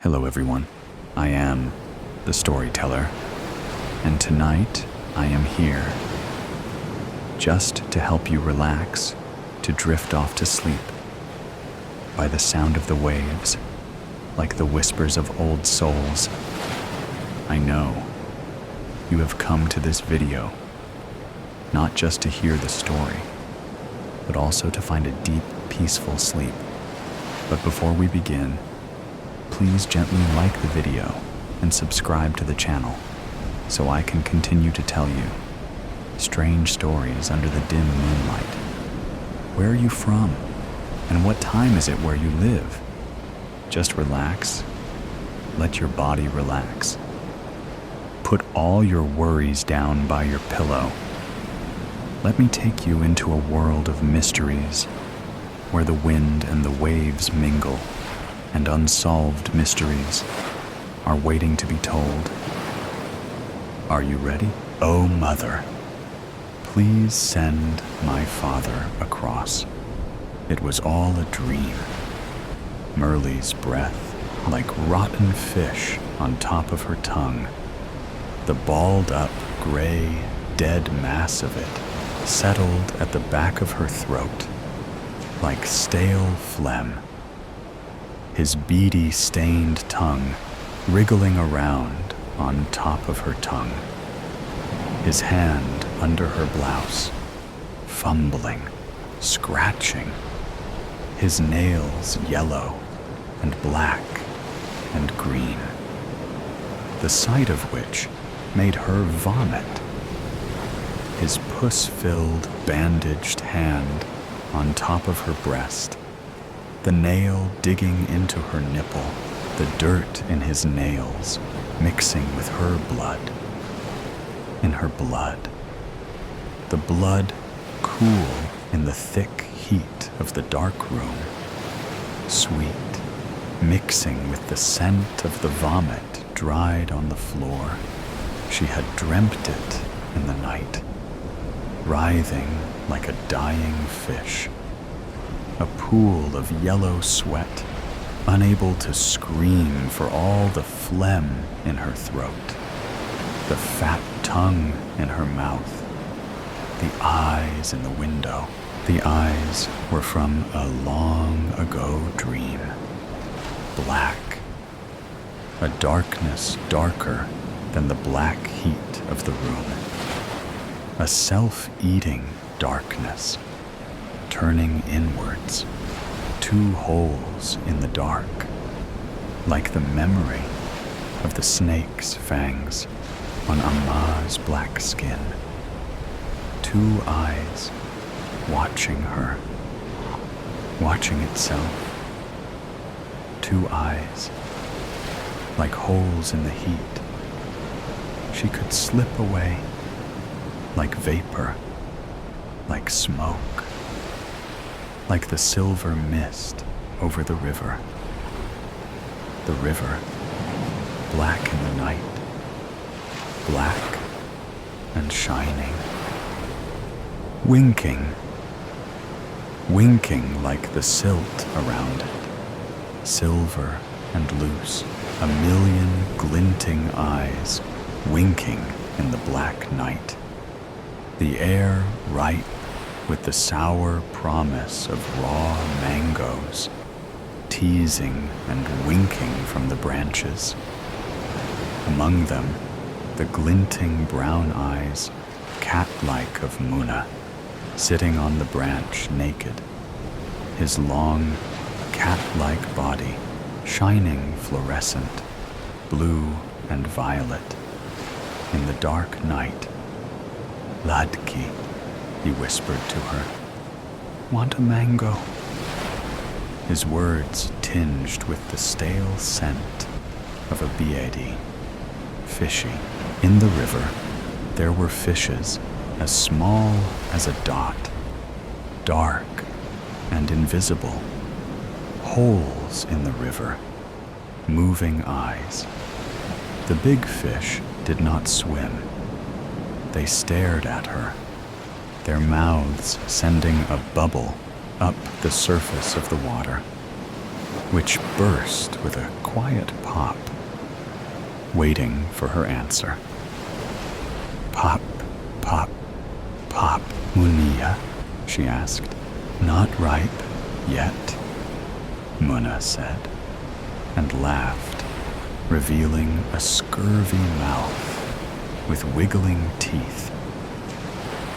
Hello everyone, I am the storyteller, and tonight I am here just to help you relax, to drift off to sleep by the sound of the waves, like the whispers of old souls. I know you have come to this video not just to hear the story, but also to find a deep, peaceful sleep. But before we begin, please gently like the video and subscribe to the channel so I can continue to tell you strange stories under the dim moonlight. Where are you from? And what time is it where you live? Just relax. Let your body relax. Put all your worries down by your pillow. Let me take you into a world of mysteries where the wind and the waves mingle, and unsolved mysteries are waiting to be told. Are you ready? Oh, Mother, please send my father across. It was all a dream. Merle's breath like rotten fish on top of her tongue. The balled up, gray, dead mass of it settled at the back of her throat like stale phlegm. His beady, stained tongue wriggling around on top of her tongue. His hand under her blouse, fumbling, scratching. His nails yellow and black and green. The sight of which made her vomit. His puss-filled, bandaged hand on top of her breast. The nail digging into her nipple, the dirt in his nails mixing with her blood. In her blood. The blood cool in the thick heat of the dark room. Sweet, mixing with the scent of the vomit dried on the floor. She had dreamt it in the night, writhing like a dying fish. A pool of yellow sweat, unable to scream for all the phlegm in her throat, the fat tongue in her mouth, the eyes in the window. The eyes were from a long ago dream. Black, a darkness darker than the black heat of the room. A self-eating darkness, turning inwards, two holes in the dark, like the memory of the snake's fangs on Amma's black skin. Two eyes watching her, watching itself. Two eyes, like holes in the heat. She could slip away, like vapor, like smoke. Like the silver mist over the river. The river, black in the night, black and shining. Winking, winking like the silt around it, silver and loose, a million glinting eyes winking in the black night. The air ripe with the sour promise of raw mangoes, teasing and winking from the branches. Among them, the glinting brown eyes, cat-like of Muna, sitting on the branch naked, his long, cat-like body shining fluorescent, blue and violet. In the dark night, Ladki, he whispered to her, "Want a mango?" His words tinged with the stale scent of a beade, fishy. In the river, there were fishes as small as a dot, dark and invisible, holes in the river, moving eyes. The big fish did not swim. They stared at her, their mouths sending a bubble up the surface of the water. which burst with a quiet pop, waiting for her answer. Pop, pop, pop, Munia, she asked. Not ripe yet, Muna said, and laughed, revealing a scurvy mouth with wiggling teeth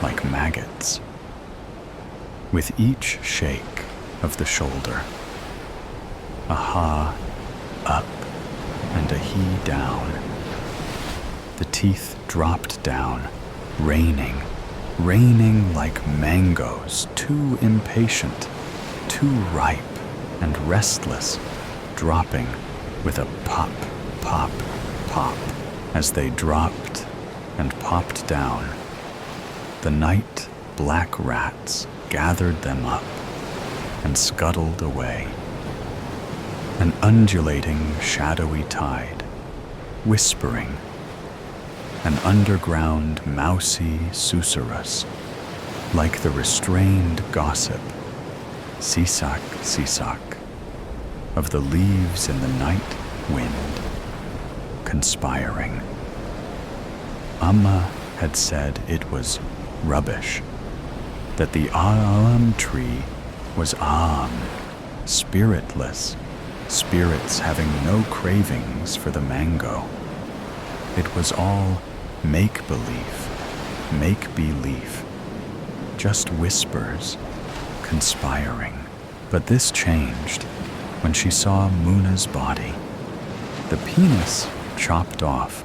like maggots. With each shake of the shoulder, a ha up and a he down, the teeth dropped down, raining like mangoes, too impatient, too ripe and restless, dropping with a pop, pop, pop as they dropped and popped down. The night black rats gathered them up and scuttled away. An undulating, shadowy tide, whispering, an underground, mousy susurrus, like the restrained gossip, sisak, sisak, of the leaves in the night wind, conspiring. Amma had said it was rubbish, that the aam tree was spiritless, spirits having no cravings for the mango. It was all make-believe, just whispers, conspiring. But this changed when she saw Muna's body, the penis chopped off,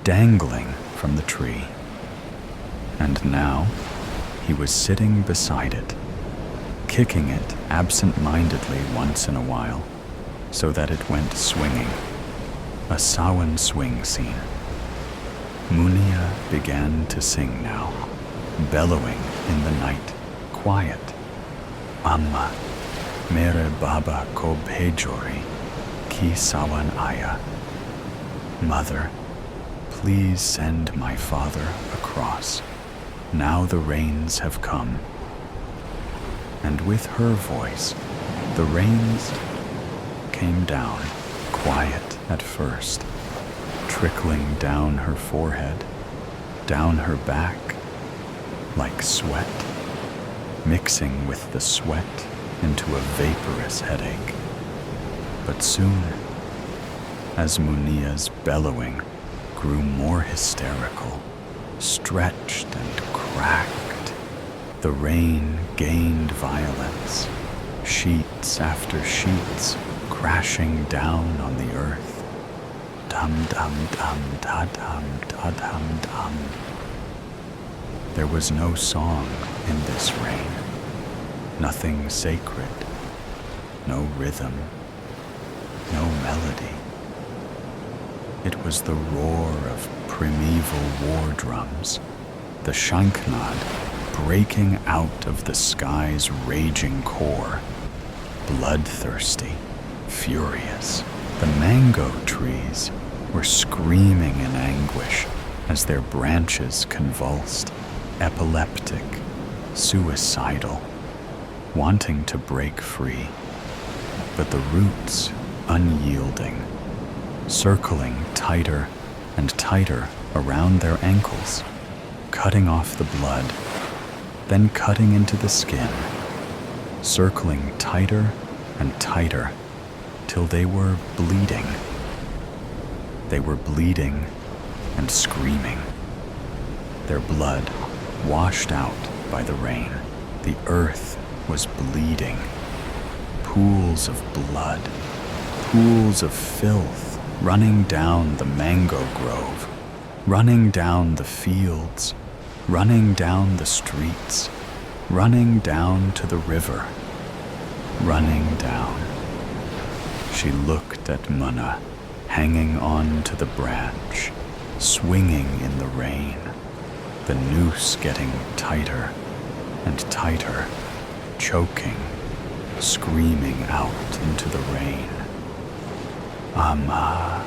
dangling from the tree. And now he was sitting beside it, kicking it absent-mindedly once in a while, so that it went swinging, a Sawan swing scene. Munia began to sing now, bellowing in the night, quiet. Amma, mere baba ko bhejori, ki sawan aya. Mother, please send my father across. Now the rains have come. And with her voice, the rains came down, quiet at first, trickling down her forehead, down her back, like sweat, mixing with the sweat into a vaporous headache. But soon, as Munia's bellowing grew more hysterical, stretched and cracked, the rain gained violence, sheets after sheets crashing down on the earth. Dum-dum-dum, da-dum, da-dum-dum. There was no song in this rain, nothing sacred, no rhythm, no melody. It was the roar of primeval war drums, the shanknad breaking out of the sky's raging core, bloodthirsty, furious. The mango trees were screaming in anguish as their branches convulsed, epileptic, suicidal, wanting to break free. But the roots unyielding, circling tighter and tighter around their ankles, cutting off the blood, then cutting into the skin, circling tighter and tighter till they were bleeding. They were bleeding and screaming. Their blood washed out by the rain. The earth was bleeding. Pools of blood, pools of filth running down the mango grove, running down the fields, running down the streets, running down to the river, running down. She looked at Muna, hanging on to the branch, swinging in the rain, the noose getting tighter and tighter, choking, screaming out into the rain. Amma,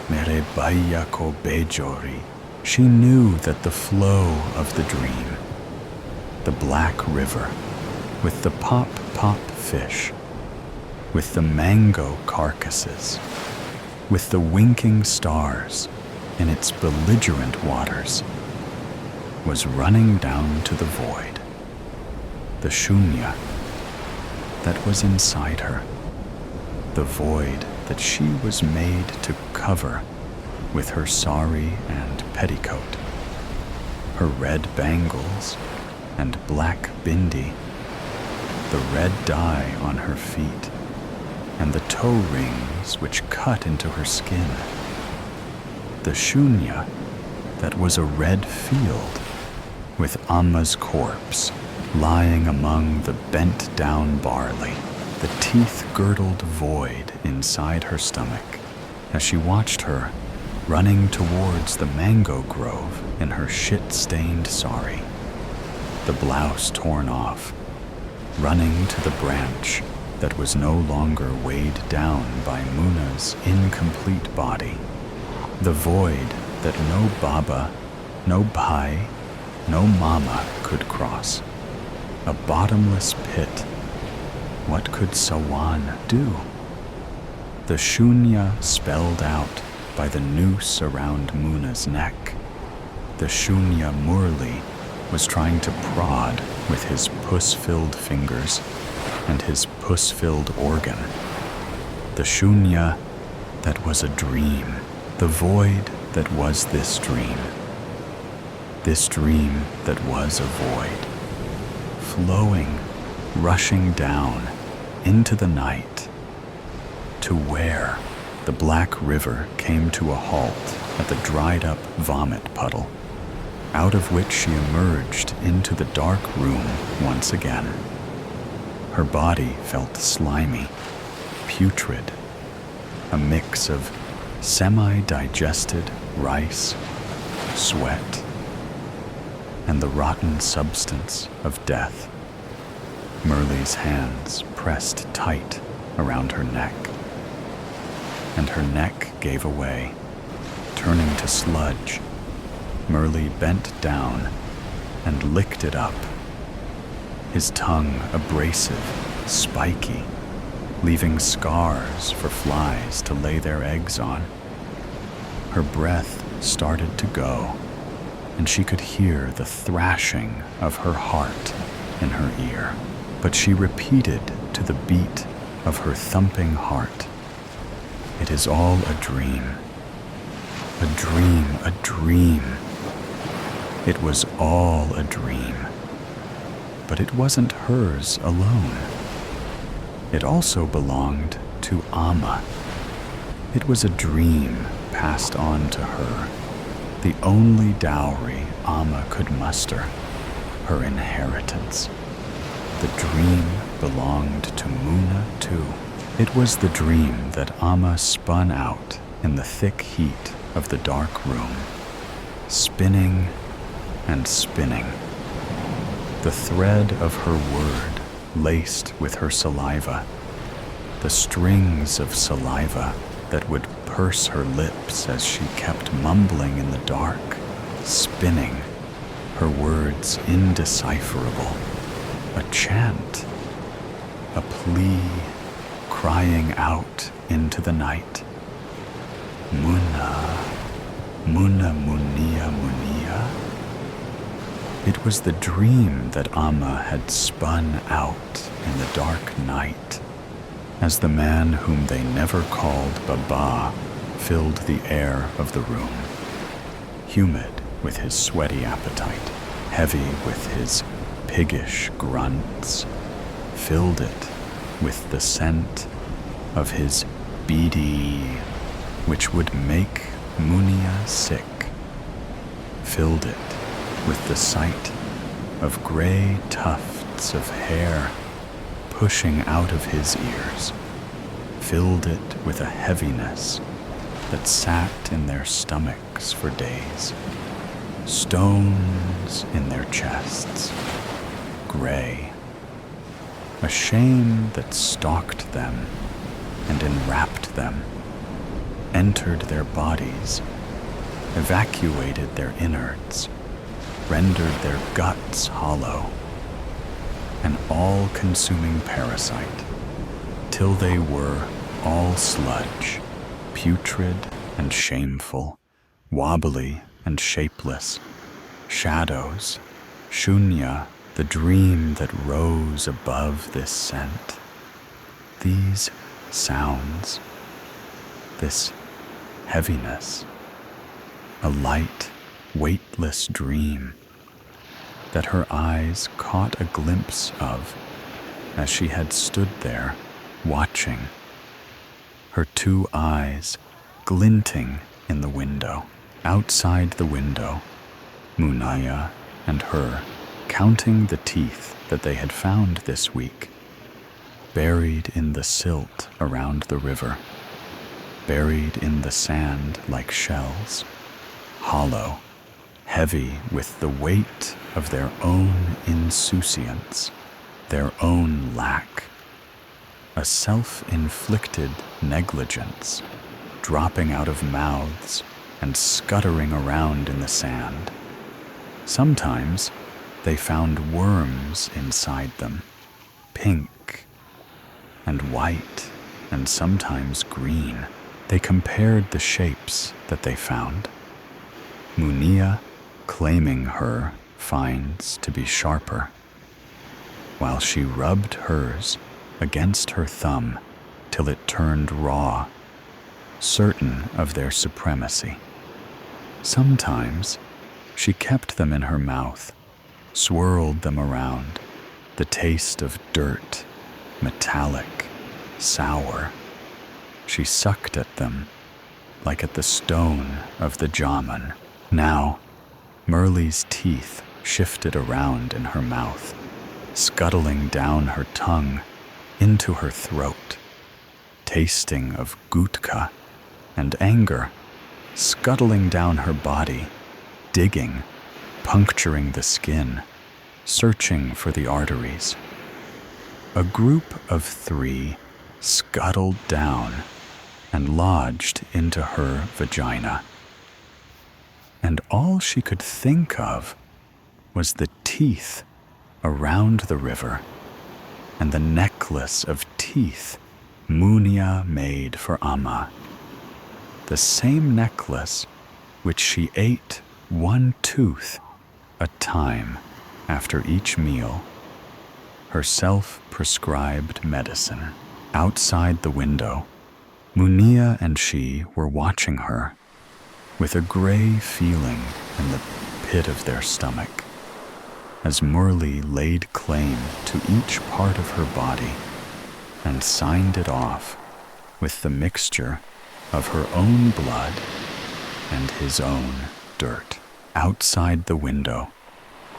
mere baya ko bejori. She knew that the flow of the dream, the black river with the pop-pop fish, with the mango carcasses, with the winking stars in its belligerent waters, was running down to the void, the shunya that was inside her, the void that she was made to cover with her sari and petticoat, her red bangles and black bindi, the red dye on her feet, and the toe rings which cut into her skin, the shunya that was a red field with Amma's corpse lying among the bent-down barley, the teeth-girdled void inside her stomach, as she watched her running towards the mango grove in her shit-stained sari, the blouse torn off, running to the branch that was no longer weighed down by Muna's incomplete body, the void that no Baba, no Bhai, no Mama could cross, a bottomless pit. What could Sawan do? The shunya spelled out by the noose around Muna's neck. The shunya Murli was trying to prod with his puss-filled fingers and his puss-filled organ. The shunya that was a dream, the void that was this dream that was a void, flowing, rushing down into the night, to where the black river came to a halt at the dried-up vomit puddle, out of which she emerged into the dark room once again. Her body felt slimy, putrid, a mix of semi-digested rice, sweat, and the rotten substance of death. Murli's hands pressed tight around her neck, and her neck gave away, turning to sludge. Murli bent down and licked it up, his tongue abrasive, spiky, leaving scars for flies to lay their eggs on. Her breath started to go, and she could hear the thrashing of her heart in her ear. But she repeated to the beat of her thumping heart, "It is all a dream. A dream, a dream." It was all a dream. But it wasn't hers alone. It also belonged to Amma. It was a dream passed on to her, the only dowry Amma could muster, her inheritance. The dream belonged to Muna too. It was the dream that Amma spun out in the thick heat of the dark room, spinning and spinning, the thread of her word laced with her saliva, the strings of saliva that would purse her lips as she kept mumbling in the dark, spinning, her words indecipherable, a chant, a plea crying out into the night. Muna, Muna Munia Munia. It was the dream that Amma had spun out in the dark night, as the man whom they never called Baba filled the air of the room, humid with his sweaty appetite, heavy with his piggish grunts, filled it with the scent of his bidi, which would make Munia sick, filled it with the sight of gray tufts of hair pushing out of his ears, filled it with a heaviness that sat in their stomachs for days, stones in their chests, gray, a shame that stalked them and enwrapped them, entered their bodies, evacuated their innards, rendered their guts hollow, an all-consuming parasite, till until they were all sludge, putrid and shameful, wobbly and shapeless, shadows, shunya, the dream that rose above this scent. These sounds, this heaviness, a light, weightless dream that her eyes caught a glimpse of as she had stood there watching, her two eyes glinting in the window. Outside the window, Munaya and her counting the teeth that they had found this week, buried in the silt around the river, buried in the sand like shells, hollow, heavy with the weight of their own insouciance, their own lack, a self-inflicted negligence dropping out of mouths and scuttering around in the sand. Sometimes they found worms inside them, pink and white and sometimes green. They compared the shapes that they found. Munia, claiming her finds to be sharper, while she rubbed hers against her thumb till it turned raw, certain of their supremacy. Sometimes she kept them in her mouth, swirled them around, the taste of dirt, metallic, sour. She sucked at them, like at the stone of the Jaman. Now, Merle's teeth shifted around in her mouth, scuttling down her tongue into her throat, tasting of gutka and anger, scuttling down her body, digging, puncturing the skin, searching for the arteries. A group of three scuttled down and lodged into her vagina. And all she could think of was the teeth around the river and the necklace of teeth Munia made for Amma. The same necklace which she ate one tooth a time after each meal, her self-prescribed medicine. Outside the window, Munia and she were watching her with a gray feeling in the pit of their stomach, as Merle laid claim to each part of her body and signed it off with the mixture of her own blood and his own dirt. Outside the window,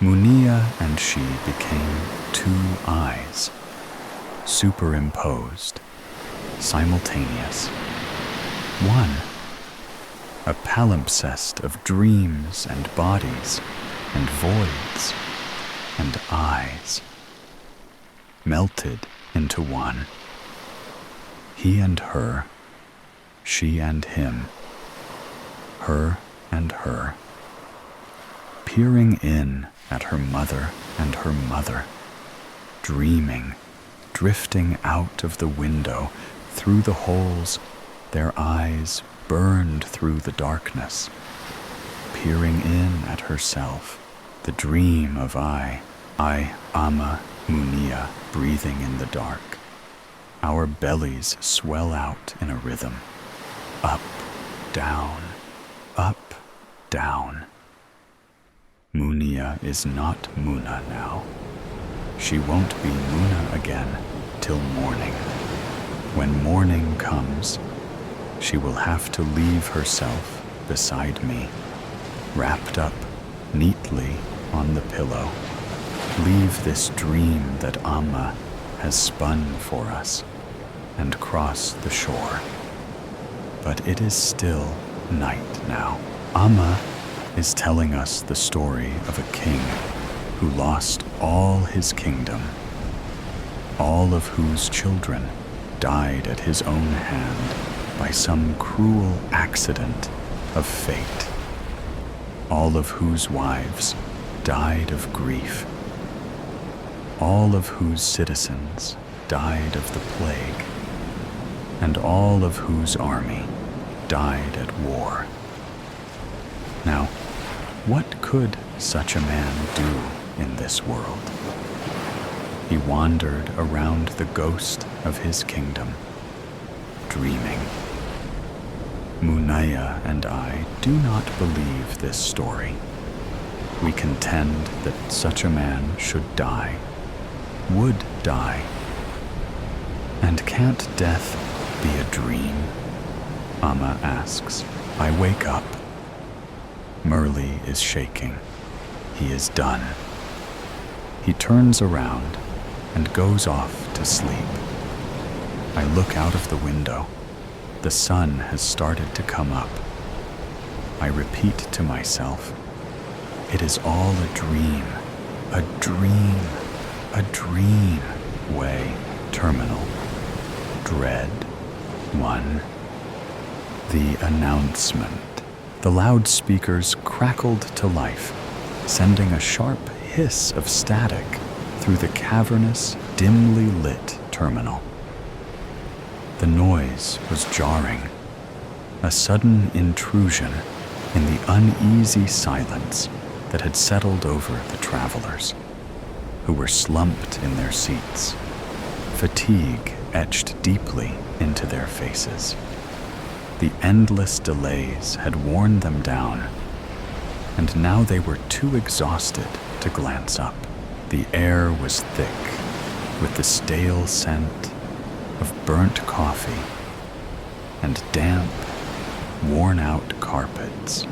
Munia and she became two eyes, superimposed, simultaneous. One, a palimpsest of dreams and bodies and voids and eyes, melted into one. He and her, she and him, her and her, peering in at her mother and her mother, dreaming, drifting out of the window through the holes, their eyes burned through the darkness, peering in at herself, the dream of I, Amma, Munia, breathing in the dark. Our bellies swell out in a rhythm, up, down, up, down. Munia is not Muna now. She won't be Muna again till morning. When morning comes, she will have to leave herself beside me, wrapped up neatly on the pillow. Leave this dream that Amma has spun for us and cross the shore. But it is still night now. Amma is telling us the story of a king who lost all his kingdom, all of whose children died at his own hand by some cruel accident of fate, all of whose wives died of grief, all of whose citizens died of the plague, and all of whose army died at war. Now, what could such a man do in this world? He wandered around the ghost of his kingdom, dreaming. Munaya and I do not believe this story. We contend that such a man should die, would die. And can't death be a dream? Amma asks. I wake up. Merle is shaking. He is done. He turns around and goes off to sleep. I look out of the window. The sun has started to come up. I repeat to myself, it is all a dream, a dream, a dream. Way, terminal. Dread. 1. The announcement. The loudspeakers crackled to life, sending a sharp hiss of static through the cavernous, dimly lit terminal. The noise was jarring, a sudden intrusion in the uneasy silence that had settled over the travelers, who were slumped in their seats, fatigue etched deeply into their faces. The endless delays had worn them down, and now they were too exhausted to glance up. The air was thick with the stale scent of burnt coffee and damp, worn-out carpets.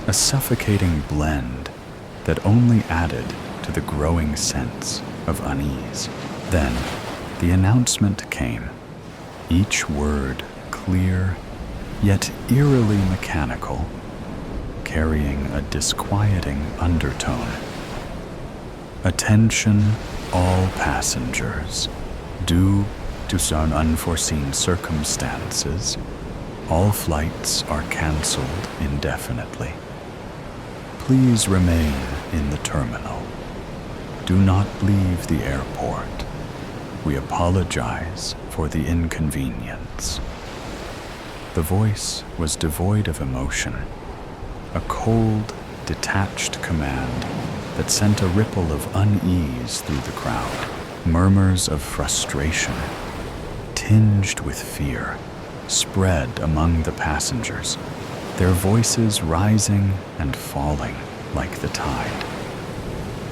A suffocating blend that only added to the growing sense of unease. Then, the announcement came, each word clear, yet eerily mechanical, carrying a disquieting undertone. Attention, all passengers. Due to some unforeseen circumstances, all flights are canceled indefinitely. Please remain in the terminal. Do not leave the airport. We apologize for the inconvenience. The voice was devoid of emotion, a cold, detached command that sent a ripple of unease through the crowd. Murmurs of frustration, tinged with fear, spread among the passengers, their voices rising and falling like the tide.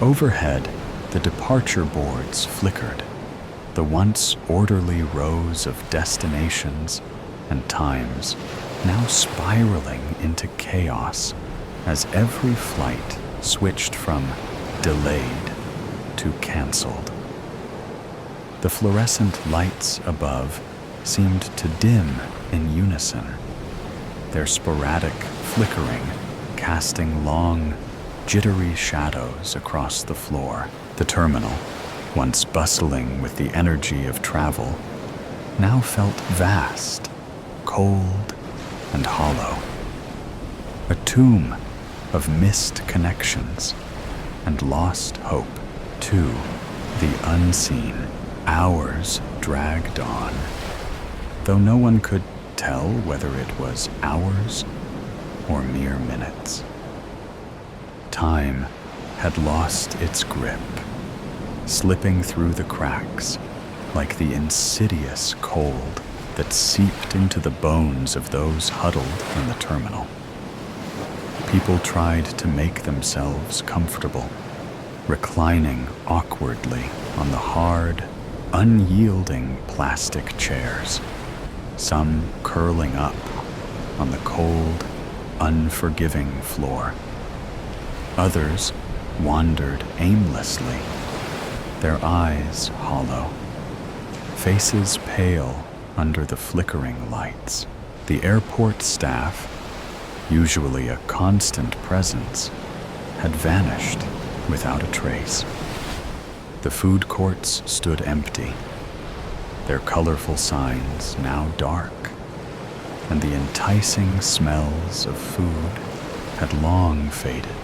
Overhead, the departure boards flickered, the once orderly rows of destinations and times now spiraling into chaos as every flight switched from delayed to canceled. The fluorescent lights above seemed to dim in unison, their sporadic flickering casting long, jittery shadows across the floor. The terminal, once bustling with the energy of travel, now felt vast, cold, and hollow. A tomb of missed connections and lost hope to the unseen. Hours dragged on, though no one could tell whether it was hours or mere minutes. Time had lost its grip, slipping through the cracks like the insidious cold that seeped into the bones of those huddled in the terminal. People tried to make themselves comfortable, reclining awkwardly on the hard, unyielding plastic chairs, some curling up on the cold, unforgiving floor. Others wandered aimlessly, their eyes hollow, faces pale under the flickering lights. The airport staff, usually a constant presence, had vanished without a trace. The food courts stood empty, their colorful signs now dark, and the enticing smells of food had long faded.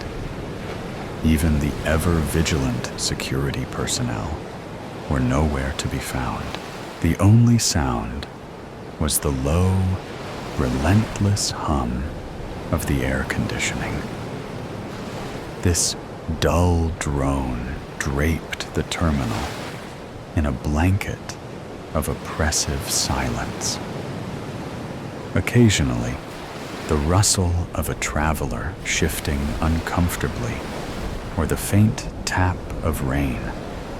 Even the ever-vigilant security personnel were nowhere to be found. The only sound was the low, relentless hum of the air conditioning. This dull drone draped the terminal in a blanket of oppressive silence. Occasionally, the rustle of a traveler shifting uncomfortably, or the faint tap of rain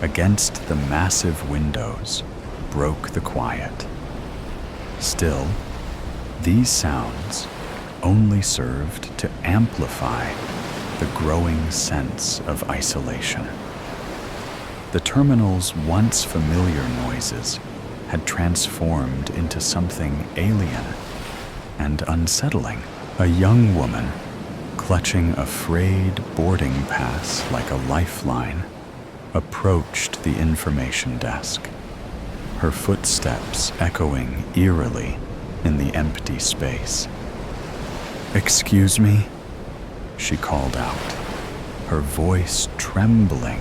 against the massive windows broke the quiet. Still, these sounds only served to amplify the growing sense of isolation. The terminal's once familiar noises had transformed into something alien and unsettling. A young woman, clutching a frayed boarding pass like a lifeline, approached the information desk, her footsteps echoing eerily in the empty space. "Excuse me?" she called out, her voice trembling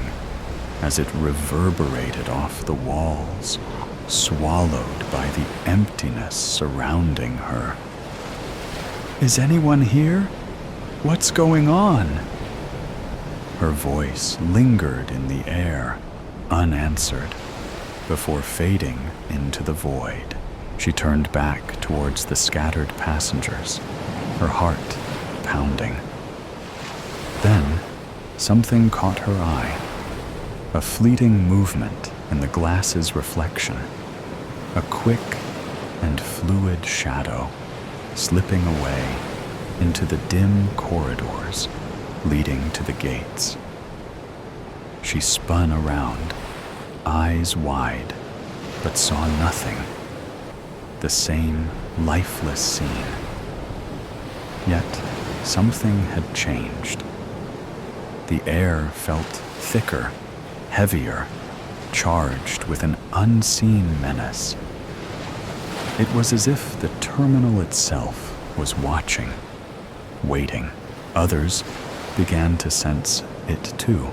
as it reverberated off the walls, swallowed by the emptiness surrounding her. "Is anyone here? What's going on?" Her voice lingered in the air, unanswered, before fading into the void. She turned back towards the scattered passengers, her heart pounding. Then, something caught her eye, a fleeting movement in the glass's reflection, a quick and fluid shadow slipping away into the dim corridors leading to the gates. She spun around, eyes wide, but saw nothing. The same lifeless scene. Yet something had changed. The air felt thicker, heavier, charged with an unseen menace. It was as if the terminal itself was watching, waiting. Others began to sense it too.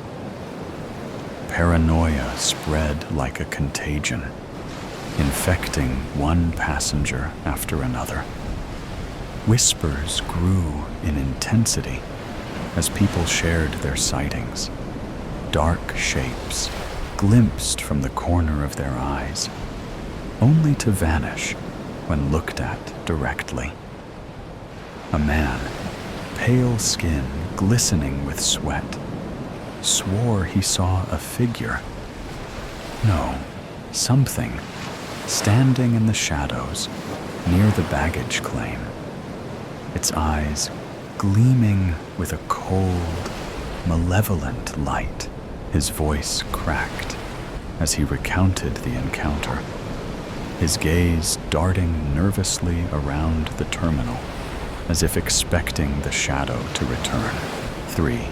Paranoia spread like a contagion, infecting one passenger after another. Whispers grew in intensity as people shared their sightings, dark shapes glimpsed from the corner of their eyes, only to vanish when looked at directly. A man, pale skin glistening with sweat, swore he saw a figure. No, something, standing in the shadows near the baggage claim, its eyes gleaming with a cold, malevolent light. His voice cracked as he recounted the encounter, his gaze darting nervously around the terminal, as if expecting the shadow to return. 3.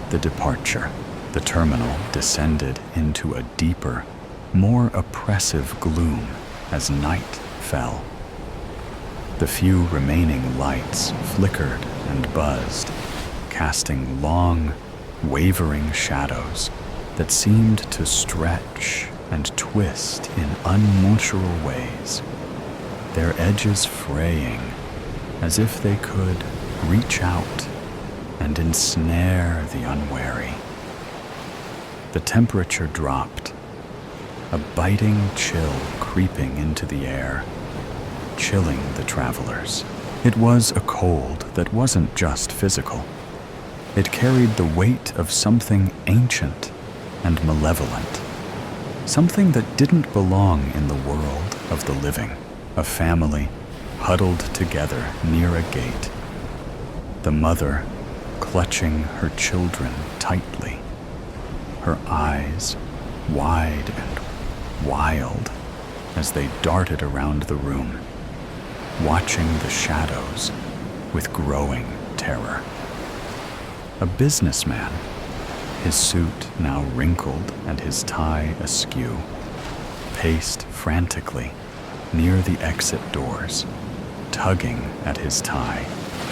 The departure. The terminal descended into a deeper, more oppressive gloom as night fell. The few remaining lights flickered and buzzed, casting long, wavering shadows that seemed to stretch and twist in unnatural ways, their edges fraying as if they could reach out and ensnare the unwary. The temperature dropped, a biting chill creeping into the air, chilling the travelers. It was a cold that wasn't just physical. It carried the weight of something ancient and malevolent, something that didn't belong in the world of the living. A family huddled together near a gate, the mother clutching her children tightly, her eyes wide and wild as they darted around the room, watching the shadows with growing terror. A businessman, his suit now wrinkled and his tie askew, paced frantically near the exit doors, tugging at his tie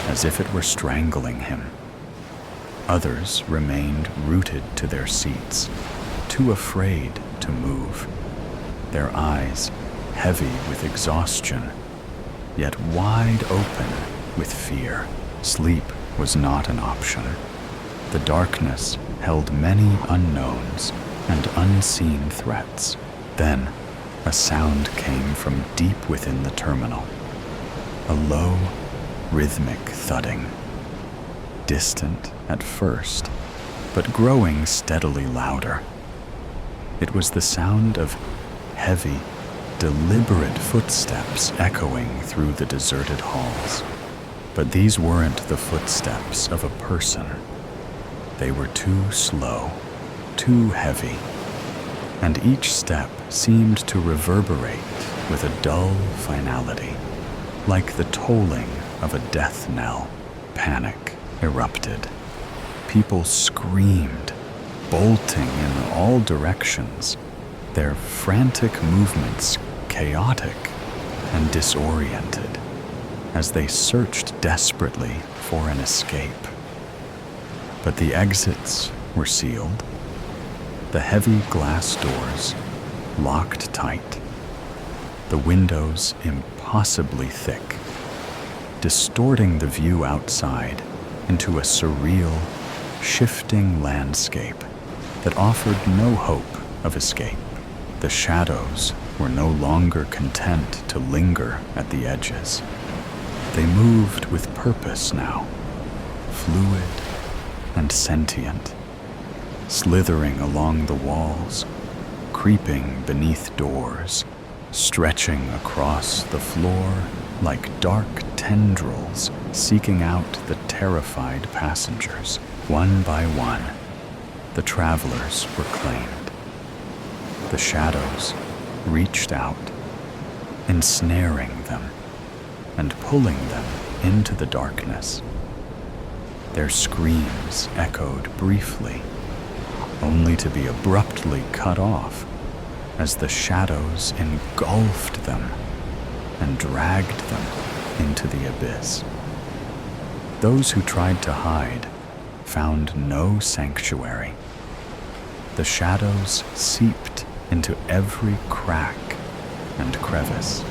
as if it were strangling him. Others remained rooted to their seats, too afraid to move, their eyes heavy with exhaustion, yet wide open with fear. Sleep was not an option. The darkness held many unknowns and unseen threats. Then, a sound came from deep within the terminal. A low, rhythmic thudding. Distant at first, but growing steadily louder. It was the sound of heavy, deliberate footsteps echoing through the deserted halls. But these weren't the footsteps of a person. They were too slow, too heavy, and each step seemed to reverberate with a dull finality, like the tolling of a death knell. Panic erupted. People screamed, bolting in all directions, their frantic movements chaotic and disoriented as they searched desperately for an escape. But the exits were sealed, the heavy glass doors locked tight, the windows impossibly thick, distorting the view outside into a surreal, shifting landscape that offered no hope of escape. The shadows were no longer content to linger at the edges. They moved with purpose now, fluid and sentient, slithering along the walls, creeping beneath doors, stretching across the floor like dark tendrils seeking out the terrified passengers. One by one, the travelers were claimed. The shadows reached out, ensnaring them and pulling them into the darkness. Their screams echoed briefly, only to be abruptly cut off as the shadows engulfed them and dragged them into the abyss. Those who tried to hide found no sanctuary. The shadows seeped into every crack and crevice,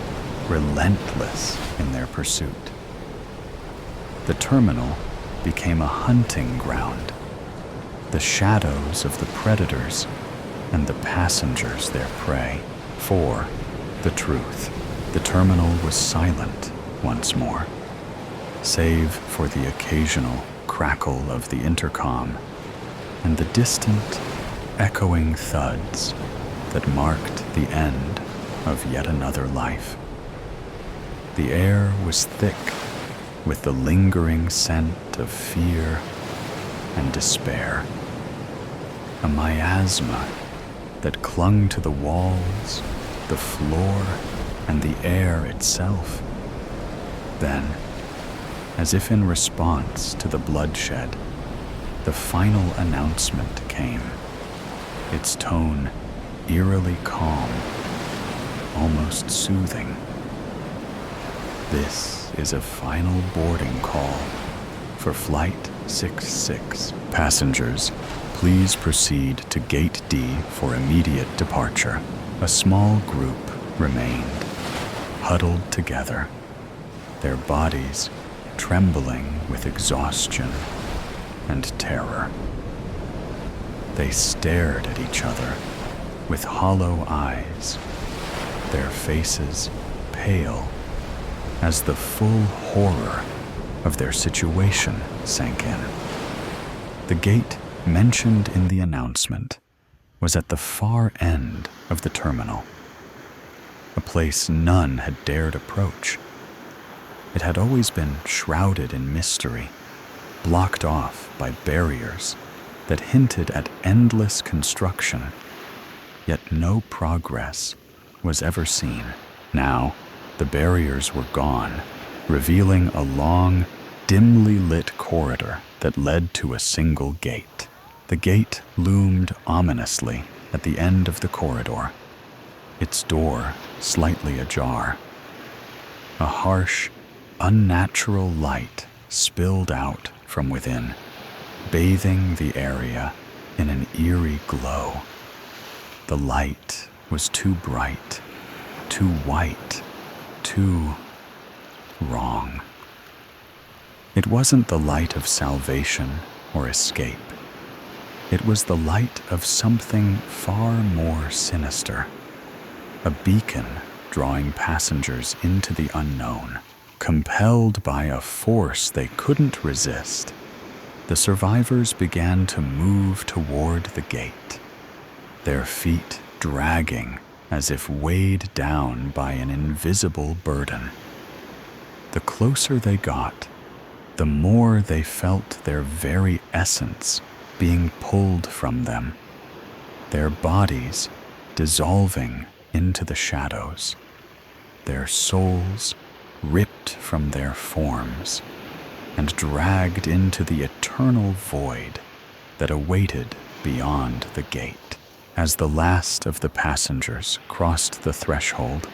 relentless in their pursuit. The terminal became a hunting ground. The shadows of the predators and the passengers their prey. For the truth, the terminal was silent once more, save for the occasional crackle of the intercom and the distant, echoing thuds that marked the end of yet another life. The air was thick with the lingering scent of fear and despair, a miasma that clung to the walls, the floor, and the air itself. Then, as if in response to the bloodshed, the final announcement came, its tone eerily calm, almost soothing. This is a final boarding call for Flight 66. Passengers, please proceed to Gate D for immediate departure. A small group remained, huddled together, their bodies trembling with exhaustion and terror. They stared at each other with hollow eyes, their faces pale as the full horror of their situation sank in. The gate mentioned in the announcement was at the far end of the terminal, a place none had dared approach. It had always been shrouded in mystery, blocked off by barriers that hinted at endless construction, yet no progress was ever seen. Now, the barriers were gone, revealing a long, dimly lit corridor that led to a single gate. The gate loomed ominously at the end of the corridor, its door slightly ajar. A harsh, unnatural light spilled out from within, bathing the area in an eerie glow. The light was too bright, too white, too wrong. It wasn't the light of salvation or escape. It was the light of something far more sinister, a beacon drawing passengers into the unknown. Compelled by a force they couldn't resist, the survivors began to move toward the gate, their feet dragging as if weighed down by an invisible burden. The closer they got, the more they felt their very essence being pulled from them, their bodies dissolving into the shadows, their souls ripped from their forms and dragged into the eternal void that awaited beyond the gate. As the last of the passengers crossed the threshold,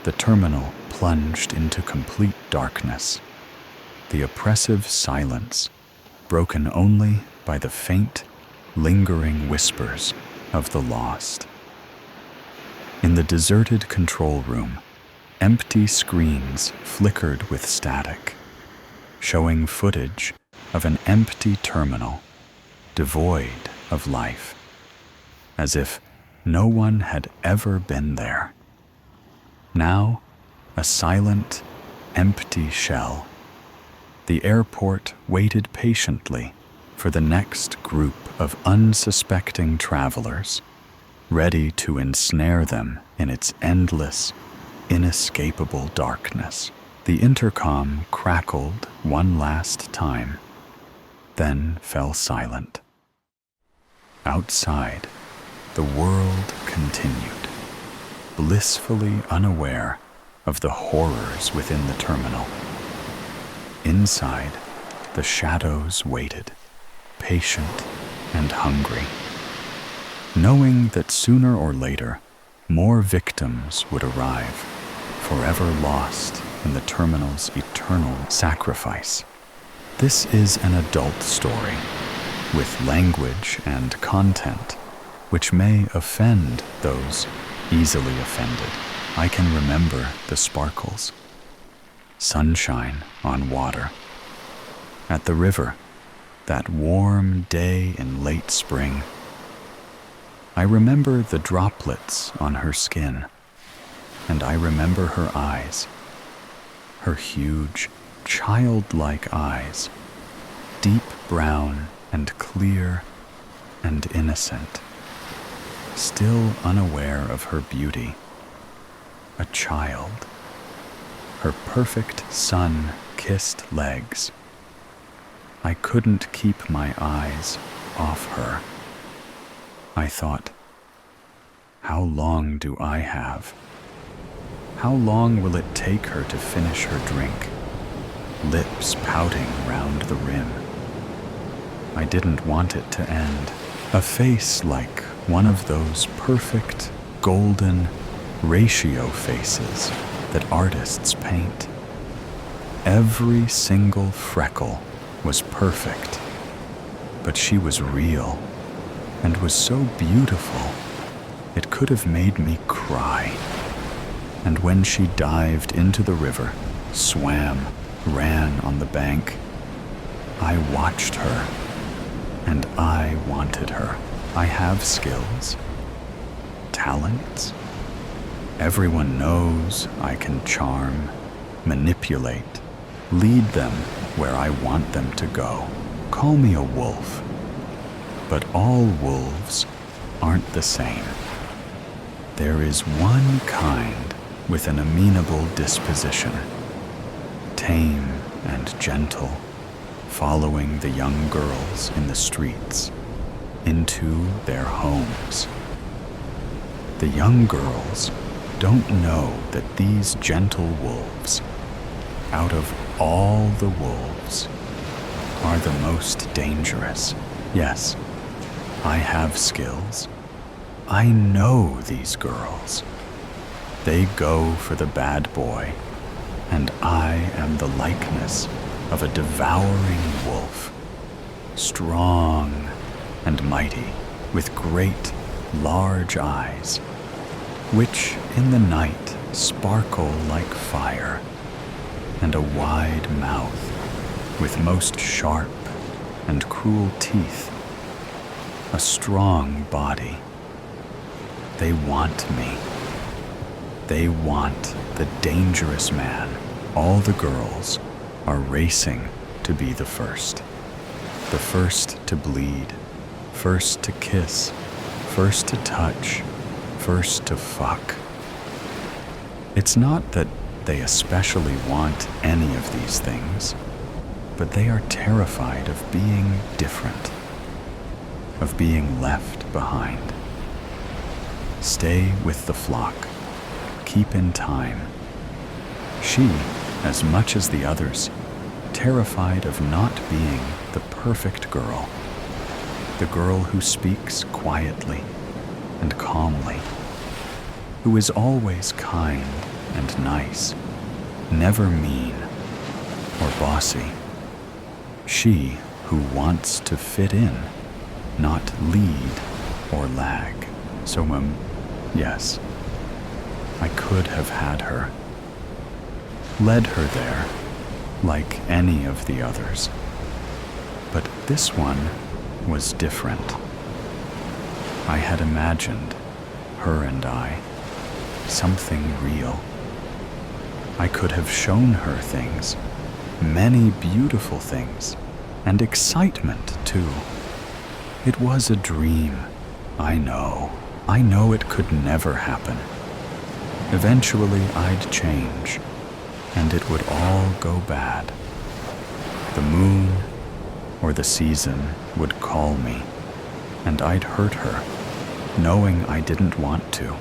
the terminal plunged into complete darkness, the oppressive silence broken only by the faint, lingering whispers of the lost. In the deserted control room, empty screens flickered with static, showing footage of an empty terminal, devoid of life, as if no one had ever been there. Now, a silent, empty shell. The airport waited patiently for the next group of unsuspecting travelers, ready to ensnare them in its endless, inescapable darkness. The intercom crackled one last time, then fell silent. Outside, the world continued, blissfully unaware of the horrors within the terminal. Inside, the shadows waited, patient and hungry, knowing that sooner or later, more victims would arrive, forever lost in the terminal's eternal sacrifice. This is an adult story, with language and content which may offend those easily offended. I can remember the sparkles, sunshine on water, at the river, that warm day in late spring. I remember the droplets on her skin, and I remember her eyes, her huge, childlike eyes, deep brown and clear and innocent, still unaware of her beauty, a child, her perfect sun-kissed legs. I couldn't keep my eyes off her. I thought, how long do I have? How long will it take her to finish her drink, lips pouting round the rim? I didn't want it to end. A face like one of those perfect, golden ratio faces that artists paint. Every single freckle was perfect, but she was real and was so beautiful it could have made me cry. And when she dived into the river, swam, ran on the bank, I watched her, and I wanted her. I have skills, talents. Everyone knows I can charm, manipulate, lead them where I want them to go. Call me a wolf, but all wolves aren't the same. There is one kind with an amenable disposition, tame and gentle, following the young girls in the streets into their homes. The young girls don't know that these gentle wolves, out of all the wolves, are the most dangerous. Yes, I have skills. I know these girls. They go for the bad boy, and I am the likeness of a devouring wolf, strong and mighty, with great, large eyes, which in the night sparkle like fire, and a wide mouth with most sharp and cruel teeth, a strong body. They want me. They want the dangerous man. All the girls are racing to be the first to bleed, first to kiss, first to touch, first to fuck. It's not that they especially want any of these things, but they are terrified of being different, of being left behind. Stay with the flock, keep in time. She, as much as the others, terrified of not being the perfect girl, the girl who speaks quietly and calmly, who is always kind and nice, never mean or bossy. She who wants to fit in, not lead or lag. So, yes, I could have had her, led her there like any of the others. But this one was different. I had imagined, her and I, something real. I could have shown her things, many beautiful things, and excitement too. It was a dream. I know it could never happen. Eventually I'd change, and it would all go bad. The moon or the season would call me, and I'd hurt her, knowing I didn't want to.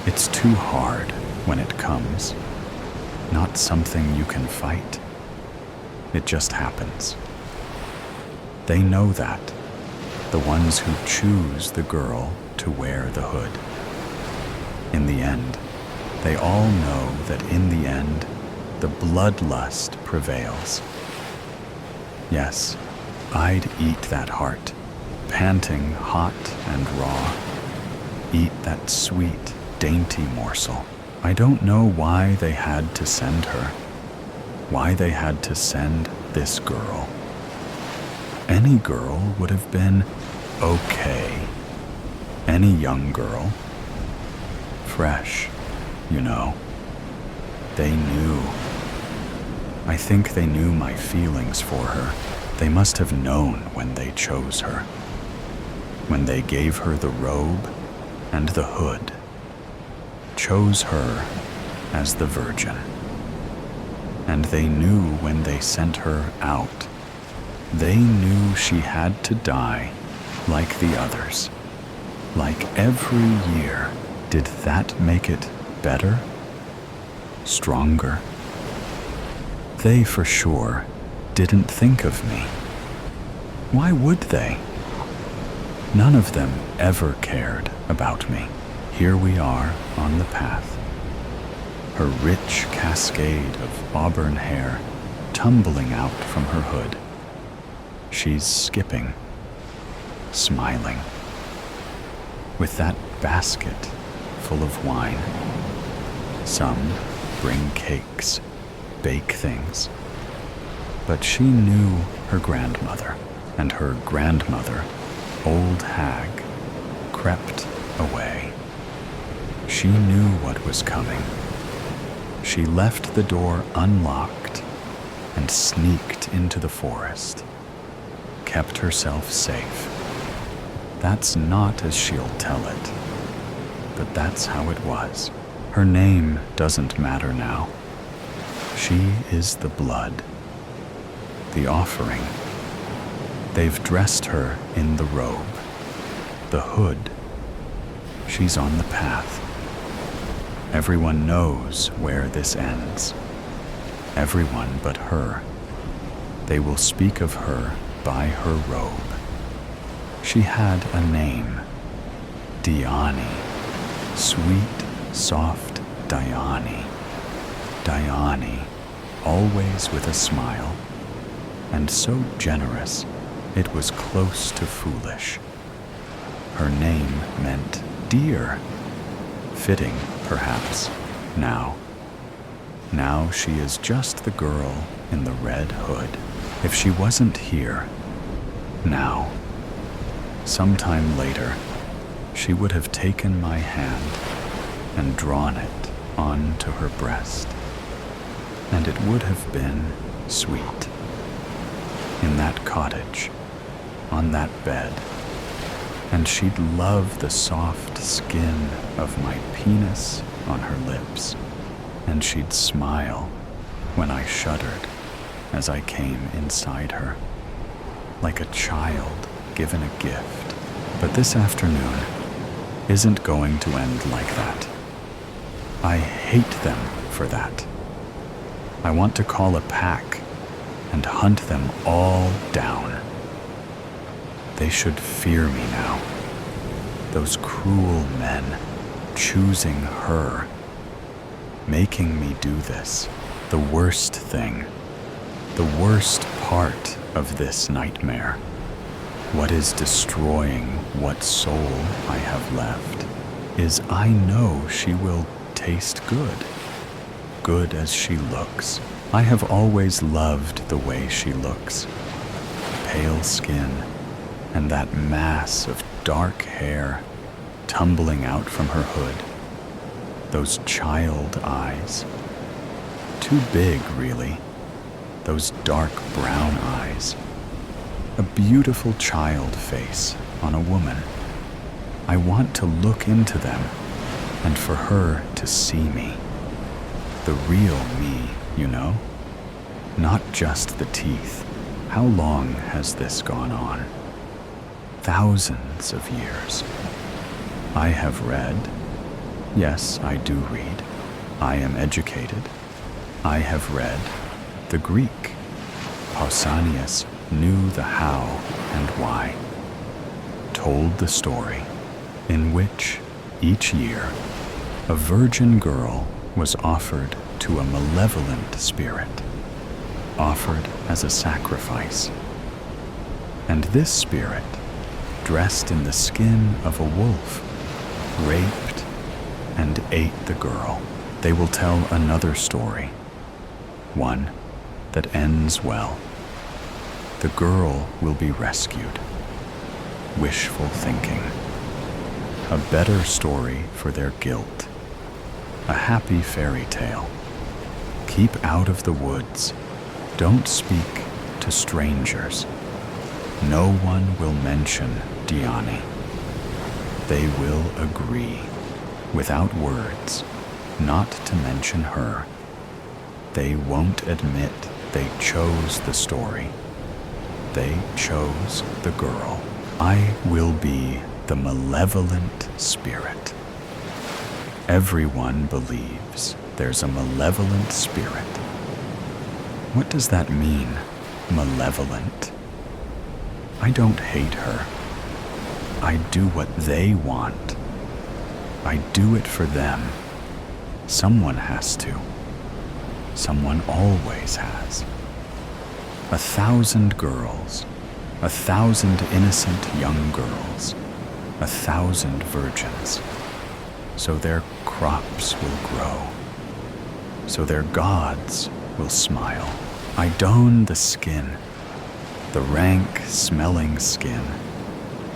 It's too hard when it comes, not something you can fight. It just happens. They know that, the ones who choose the girl to wear the hood. In the end, they all know that in the end, the bloodlust prevails. Yes, I'd eat that heart, panting hot and raw. Eat that sweet, dainty morsel. I don't know why they had to send her, why they had to send this girl. Any girl would have been okay. Any young girl. Fresh, you know. They knew. I think they knew my feelings for her. They must have known when they chose her, when they gave her the robe and the hood, chose her as the virgin. And they knew when they sent her out. They knew she had to die like the others, like every year. Did that make it better? Stronger? They for sure didn't think of me. Why would they? None of them ever cared about me. Here we are on the path, her rich cascade of auburn hair tumbling out from her hood. She's skipping, smiling, with that basket full of wine. Some bring cakes, bake things. But she knew her grandmother, and her grandmother, old hag, crept away. She knew what was coming. She left the door unlocked and sneaked into the forest, kept herself safe. That's not as she'll tell it, but that's how it was. Her name doesn't matter now. She is the blood, the offering. They've dressed her in the robe, the hood. She's on the path. Everyone knows where this ends. Everyone but her. They will speak of her by her robe. She had a name, Diani, sweet, soft Diani. Diani, always with a smile, and so generous it was close to foolish. Her name meant dear, Fitting, perhaps, now. Now she is just the girl in the red hood. If she wasn't here, now, sometime later, she would have taken my hand and drawn it onto her breast. And it would have been sweet. In that cottage, on that bed, and she'd love the soft skin of my penis on her lips, and she'd smile when I shuddered as I came inside her, like a child given a gift. But this afternoon isn't going to end like that. I hate them for that. I want to call a pack and hunt them all down. They should fear me now. Those cruel men choosing her, making me do this, the worst thing, the worst part of this nightmare. What is destroying what soul I have left is I know she will taste good, good as she looks. I have always loved the way she looks. Pale skin, and that mass of dark hair tumbling out from her hood. Those child eyes. Too big, really. Those dark brown eyes. A beautiful child face on a woman. I want to look into them and for her to see me. The real me, you know? Not just the teeth. How long has this gone on? Thousands of years. I have read. Yes, I do read. I am educated. I have read the Greek. Pausanias knew the how and why. Told the story in which, each year, a virgin girl was offered to a malevolent spirit, offered as a sacrifice. And this spirit, dressed in the skin of a wolf, raped and ate the girl. They will tell another story, one that ends well. The girl will be rescued. Wishful thinking. A better story for their guilt. A happy fairy tale. Keep out of the woods. Don't speak to strangers. No one will mention Diani. They will agree, without words, not to mention her. They won't admit they chose the story. They chose the girl. I will be the malevolent spirit. Everyone believes there's a malevolent spirit. What does that mean, malevolent? I don't hate her. I do what they want. I do it for them. Someone has to. Someone always has. 1,000 girls, 1,000 innocent young girls, 1,000 virgins. So their crops will grow. So their gods will smile. I don the skin, the rank smelling skin,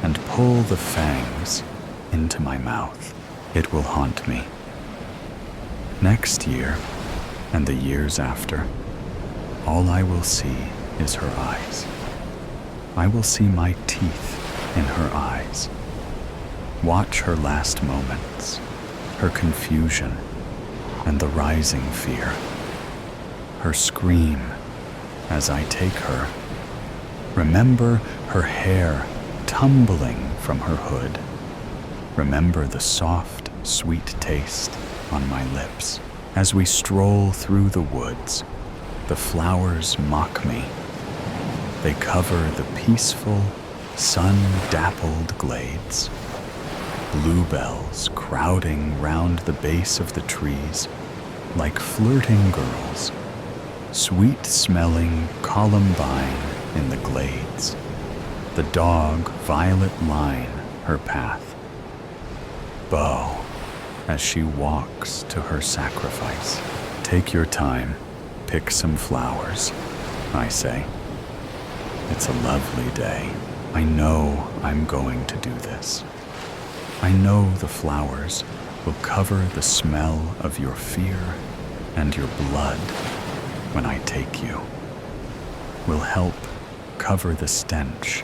and pull the fangs into my mouth. It will haunt me. Next year, and the years after, all I will see is her eyes. I will see my teeth in her eyes. Watch her last moments, her confusion, and the rising fear. Her scream as I take her. Remember her hair tumbling from her hood. Remember the soft, sweet taste on my lips. As we stroll through the woods, the flowers mock me. They cover the peaceful, sun-dappled glades. Bluebells crowding round the base of the trees like flirting girls. Sweet-smelling columbine in the glades. The dog violet line her path. Beau, as she walks to her sacrifice. Take your time, pick some flowers, I say. It's a lovely day. I know I'm going to do this. I know the flowers will cover the smell of your fear and your blood when I take you. Will help cover the stench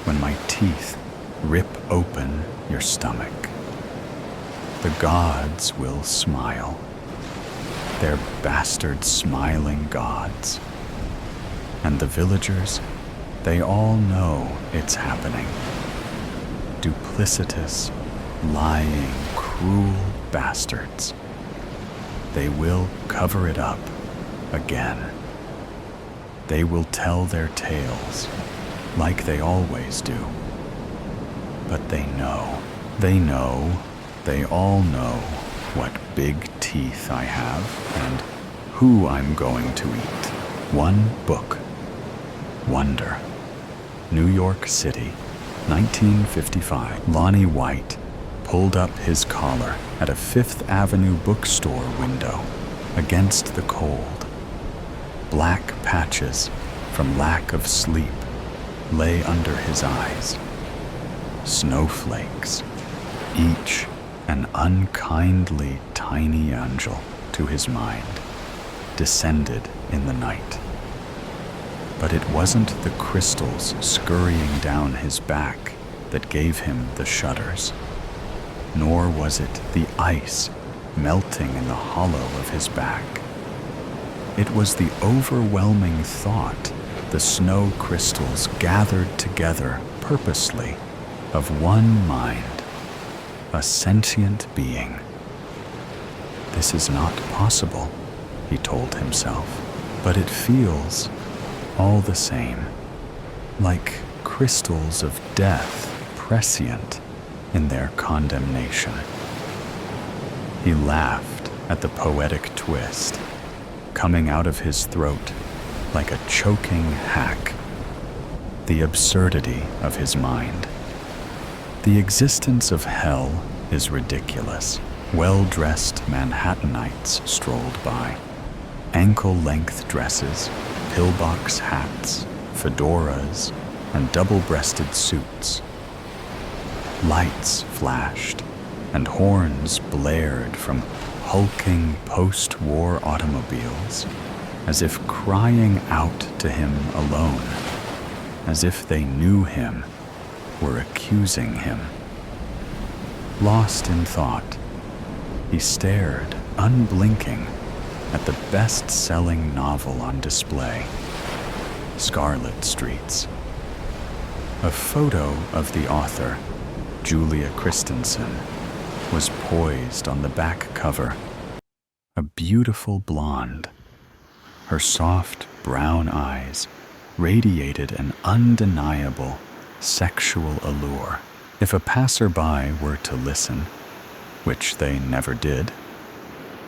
when my teeth rip open your stomach. The gods will smile. They're bastard smiling gods. And the villagers, they all know it's happening. Duplicitous, lying, cruel bastards. They will cover it up again. They will tell their tales like they always do. But they all know what big teeth I have and who I'm going to eat. One book. Wonder. New York City, 1955. Lonnie White pulled up his collar at a Fifth Avenue bookstore window against the cold. Black patches from lack of sleep lay under his eyes. Snowflakes, each an unkindly tiny angel to his mind, descended in the night. But it wasn't the crystals scurrying down his back that gave him the shudders, nor was it the ice melting in the hollow of his back. It was the overwhelming thought the snow crystals gathered together purposely of one mind, a sentient being. This is not possible, he told himself, but it feels all the same, like crystals of death prescient in their condemnation. He laughed at the poetic twist, coming out of his throat like a choking hack. The absurdity of his mind. The existence of hell is ridiculous. Well-dressed Manhattanites strolled by. Ankle-length dresses, pillbox hats, fedoras, and double-breasted suits. Lights flashed, and horns blared from hulking post-war automobiles, as if crying out to him alone, as if they knew him, were accusing him. Lost in thought, he stared, unblinking, at the best-selling novel on display, Scarlet Streets. A photo of the author, Julia Christensen, was poised on the back cover, a beautiful blonde. Her soft brown eyes radiated an undeniable sexual allure. If a passerby were to listen, which they never did,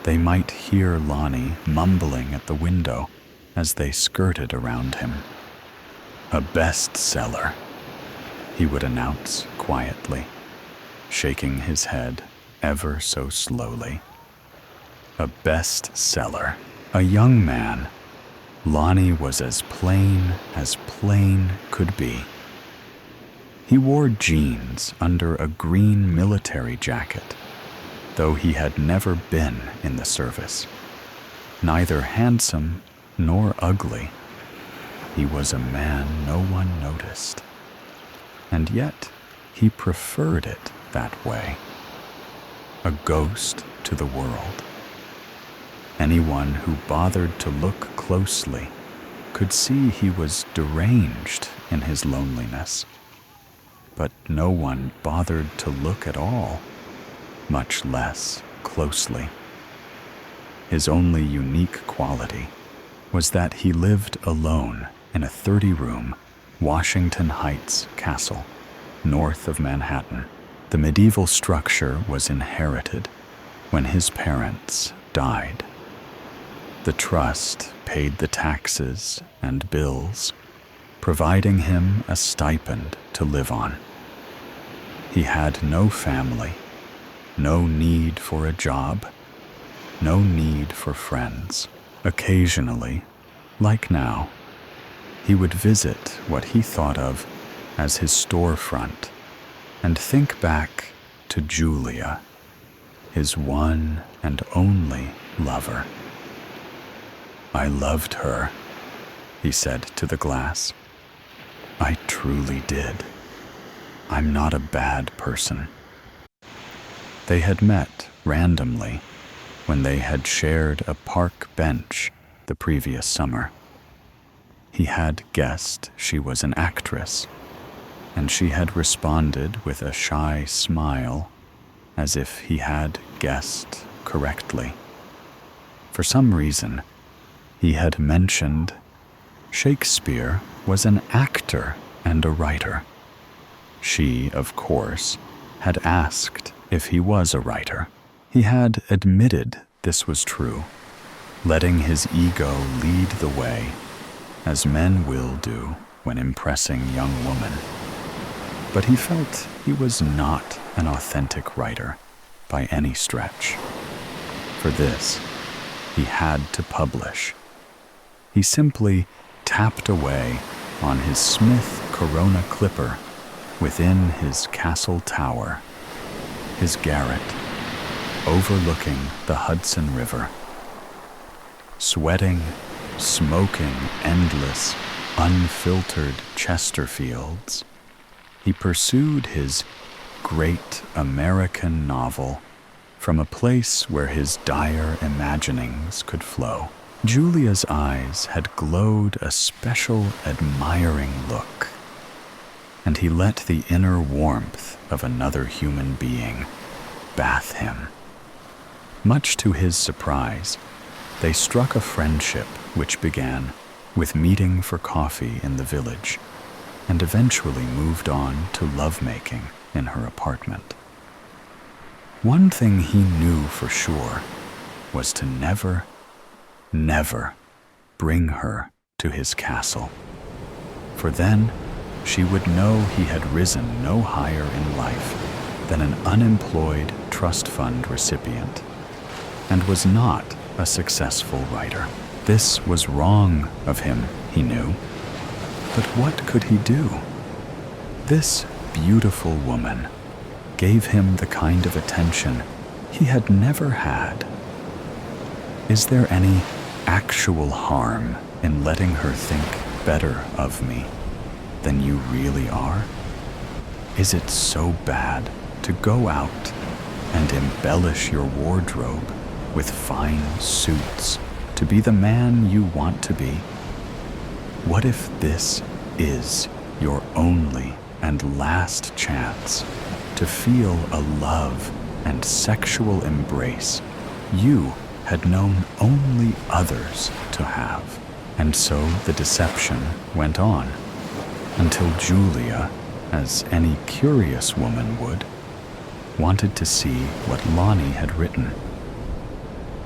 they might hear Lonnie mumbling at the window as they skirted around him. A bestseller, he would announce quietly, shaking his head ever so slowly. A bestseller. A young man, Lonnie was as plain could be. He wore jeans under a green military jacket, though he had never been in the service. Neither handsome nor ugly, he was a man no one noticed. And yet, he preferred it that way. A ghost to the world. Anyone who bothered to look closely could see he was deranged in his loneliness. But no one bothered to look at all, much less closely. His only unique quality was that he lived alone in a 30-room Washington Heights castle, north of Manhattan. The medieval structure was inherited when his parents died. The trust paid the taxes and bills, providing him a stipend to live on. He had no family, No need for a job, no need for friends. Occasionally, like now, he would visit what he thought of as his storefront and think back to Julia, his one and only lover. "I loved her," he said to the glass. "I truly did. I'm not a bad person." They had met randomly when they had shared a park bench the previous summer. He had guessed she was an actress, and she had responded with a shy smile, as if he had guessed correctly. For some reason, he had mentioned Shakespeare was an actor and a writer. She, of course, had asked if he was a writer. He had admitted this was true, letting his ego lead the way, as men will do when impressing young women. But he felt he was not an authentic writer by any stretch. For this, he had to publish. He simply tapped away on his Smith Corona clipper within his castle tower, his garret, overlooking the Hudson River. Sweating, smoking endless, unfiltered Chesterfields, he pursued his great American novel from a place where his dire imaginings could flow. Julia's eyes had glowed a special admiring look, and he let the inner warmth of another human being bath him. Much to his surprise, they struck a friendship which began with meeting for coffee in the village and eventually moved on to lovemaking in her apartment. One thing he knew for sure was to never bring her to his castle, for then she would know he had risen no higher in life than an unemployed trust fund recipient and was not a successful writer. This was wrong of him, he knew. But what could he do? This beautiful woman gave him the kind of attention he had never had. Is there any actual harm in letting her think better of me than you really are? Is it so bad to go out and embellish your wardrobe with fine suits to be the man you want to be? What if this is your only and last chance to feel a love and sexual embrace you had known only others to have? And so the deception went on until Julia, as any curious woman would, wanted to see what Lonnie had written.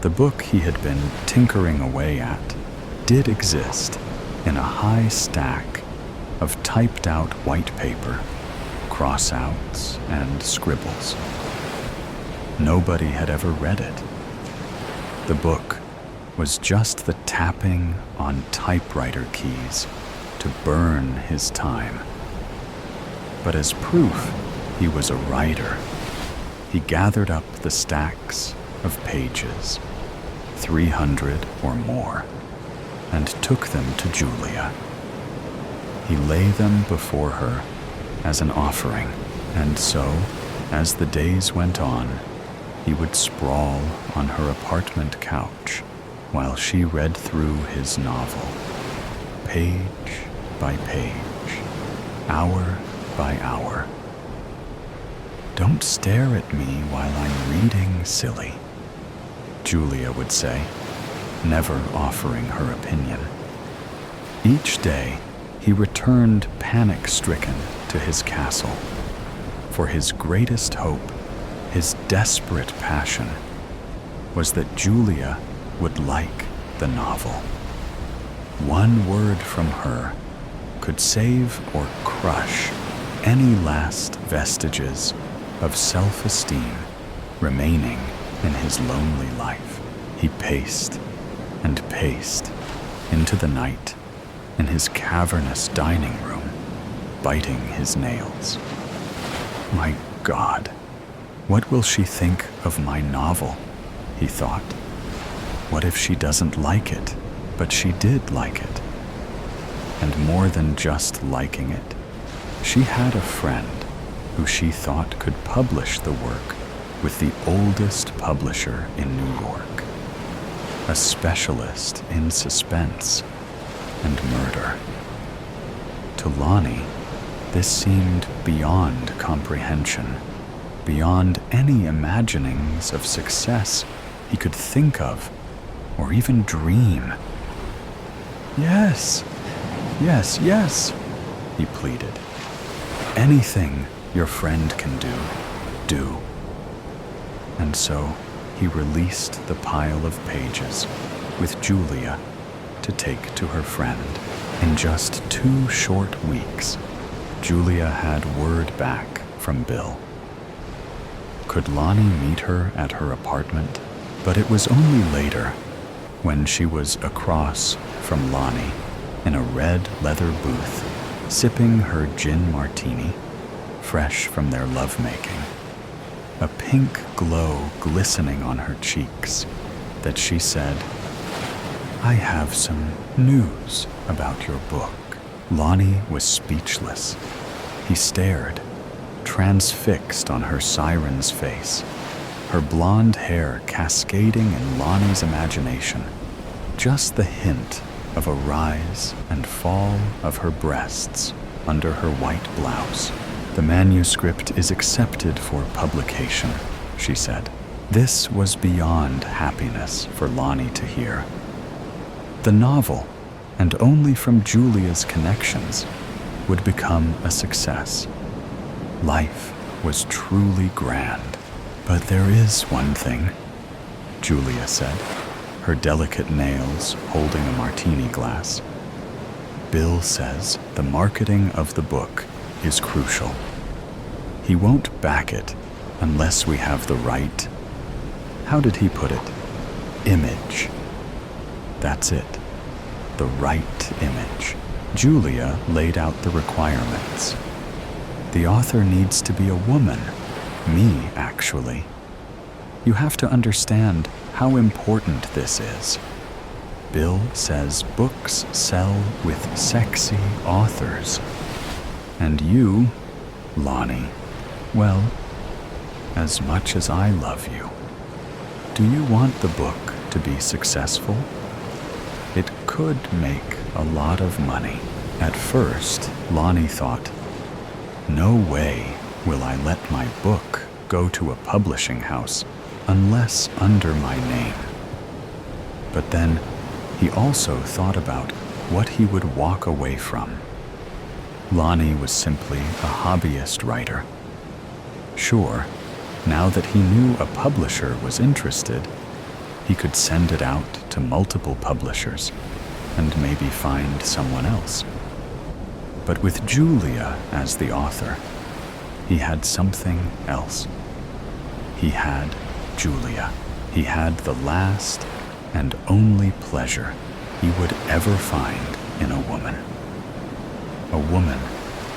The book he had been tinkering away at did exist in a high stack of typed-out white paper, cross-outs, and scribbles. Nobody had ever read it. The book was just the tapping on typewriter keys to burn his time. But as proof he was a writer, he gathered up the stacks of pages, 300 or more, and took them to Julia. He lay them before her as an offering, and so, as the days went on, he would sprawl on her apartment couch while she read through his novel, page by page, hour by hour. "Don't stare at me while I'm reading, silly," Julia would say, never offering her opinion. Each day, he returned panic-stricken to his castle, for his greatest hope, his desperate passion, was that Julia would like the novel. One word from her could save or crush any last vestiges of self-esteem remaining in his lonely life. He paced and paced into the night in his cavernous dining room, biting his nails. My God, what will she think of my novel? He thought. What if she doesn't like it, but she did like it? And more than just liking it, she had a friend who she thought could publish the work with the oldest publisher in New York, a specialist in suspense and murder. To Lonnie, this seemed beyond comprehension, beyond any imaginings of success he could think of or even dream. Yes, yes, yes, he pleaded. Anything your friend can do, do. And so he released the pile of pages with Julia to take to her friend. In just 2 short weeks, Julia had word back from Bill. Could Lonnie meet her at her apartment? But it was only later, when she was across from Lonnie in a red leather booth, sipping her gin martini, fresh from their lovemaking, a pink glow glistening on her cheeks, that she said, "I have some news about your book." Lonnie was speechless. He stared, transfixed on her siren's face, her blonde hair cascading in Lonnie's imagination, just the hint of a rise and fall of her breasts under her white blouse. "The manuscript is accepted for publication," she said. This was beyond happiness for Lonnie to hear. The novel, and only from Julia's connections, would become a success. Life was truly grand. "But there is one thing," Julia said, her delicate nails holding a martini glass. "Bill says the marketing of the book is crucial. He won't back it unless we have the right, how did he put it? Image. That's it. The right image." Julia laid out the requirements. "The author needs to be a woman. Me, actually. You have to understand how important this is. Bill says books sell with sexy authors. And you, Lonnie, well, as much as I love you, do you want the book to be successful? It could make a lot of money." At first, Lonnie thought, "No way will I let my book go to a publishing house unless under my name." But then he also thought about what he would walk away from. Lonnie was simply a hobbyist writer. Sure, now that he knew a publisher was interested, he could send it out to multiple publishers and maybe find someone else. But with Julia as the author, he had something else. He had Julia. He had the last and only pleasure he would ever find in a woman. A woman